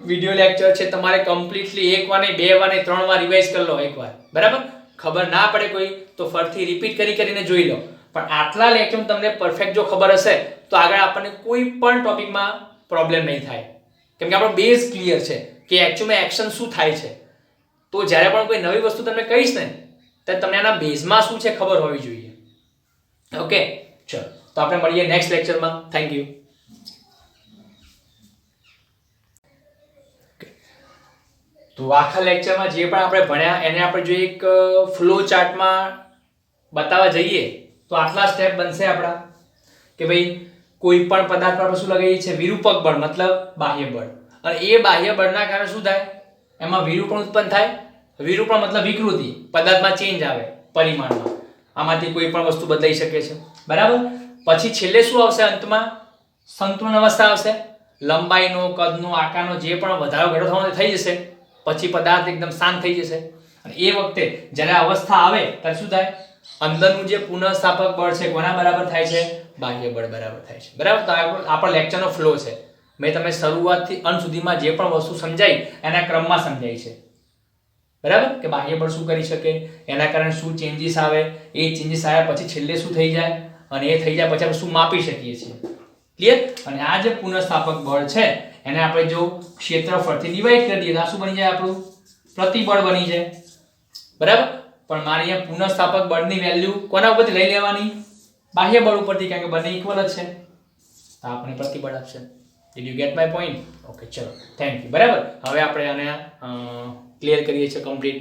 Speaker 1: વિડિયો લેક્ચર છે તમારે કમ્પ્લીટલી 1 વાર નહીં, 2 વાર નહીં, 3 વાર રિવાઇઝ કરી લો એકવાર, બરાબર. ખબર ના પડે કોઈ તો ફરીથી રિપીટ કરીને જોઈ લો. પણ આટલા લેક્ચર તમને પરફેક્ટ જો ખબર હશે તો આગળ આપણને કોઈ પણ ટોપિકમાં પ્રોબ્લેમ નહીં થાય. કેમ કે આપણો બેઝ ક્લિયર છે કે એકચ્યુઅલમાં એક્શન શું થાય છે. તો જ્યારે પણ કોઈ નવી વસ્તુ તમને કહીશ ને, ત્યારે તમને આના બેઝમાં શું છે ખબર હોવી જોઈએ. ઓકે, ચલો. તો આપણે મળીએ નેક્સ્ટ લેક્ચરમાં. Thank you. તો આખા લેક્ચરમાં જે પણ આપણે ભણ્યા એને આપણે જો એક ફ્લો ચાર્ટમાં બતાવવા જઈએ તો આટલા સ્ટેપ બનશે આપણા કે ભાઈ કોઈ પણ પદાર્થ પર આપણે શું લગાવીએ છીએ? વિરૂપક બળ, મતલબ બાહ્ય બળ. અને એ બાહ્ય બળના કારણે શું થાય? એમાં વિરૂપણ ઉત્પન્ન થાય. વિરૂપણ મતલબ વિકૃતિ, પદાર્થમાં ચેન્જ આવે પરિમાણમાં. આમાંથી કોઈ પણ વસ્તુ બદલાઈ શકે છે, બરાબર. પછી છેલ્લે શું આવશે? અંતમાં સંતુલન અવસ્થા આવશે. લંબાઈનો, કદનો, આકારનો જે પણ વધારો ઘટાડો થવાનો થઈ જશે. પછી પદાર્થ એકદમ શાંત થઈ જશે. અને એ વખતે જ્યારે અવસ્થા આવે ત્યારે શું થાય? અંદરનું જે પુનઃસ્થાપક બળ છે કોના બરાબર થાય છે? બાહ્ય બળ બરાબર થાય છે, બરાબર. તો આપણો લેક્ચરનો ફ્લો છે. મેં તમને શરૂઆતથી અંત સુધીમાં જે પણ વસ્તુ સમજાઈ એના ક્રમમાં સમજાઈ છે, બરાબર. કે બાહ્ય બળ શું કરી શકે, એના કારણે શું ચેન્જીસ આવે, એ ચેન્જીસ આવ્યા પછી છેલ્લે શું થઈ જાય, અને એ થઈ જાય પછી આપણે શું માપી શકીએ છીએ. ક્લિયર? અને આ જે પુનઃસ્થાપક બળ છે એને આપણે જો ક્ષેત્રફળથી ડિવાઈડ કરી દઈએ તો આ શું બની જાય? આપણું પ્રતિબળ બની જાય, બરાબર. પણ મારે અહીંયા પુનઃસ્થાપક બળની વેલ્યુ કોના ઉપરથી લઈ લેવાની? બાહ્ય બળ ઉપરથી, કારણ કે બંને ઇક્વલ જ છે. તો આપણે પ્રતિબળ આપશે. Did you get my point? Okay, ચલો, થેન્ક યુ. બરાબર. હવે આપણે આને ક્લિયર કરીએ છીએ કમ્પ્લીટ.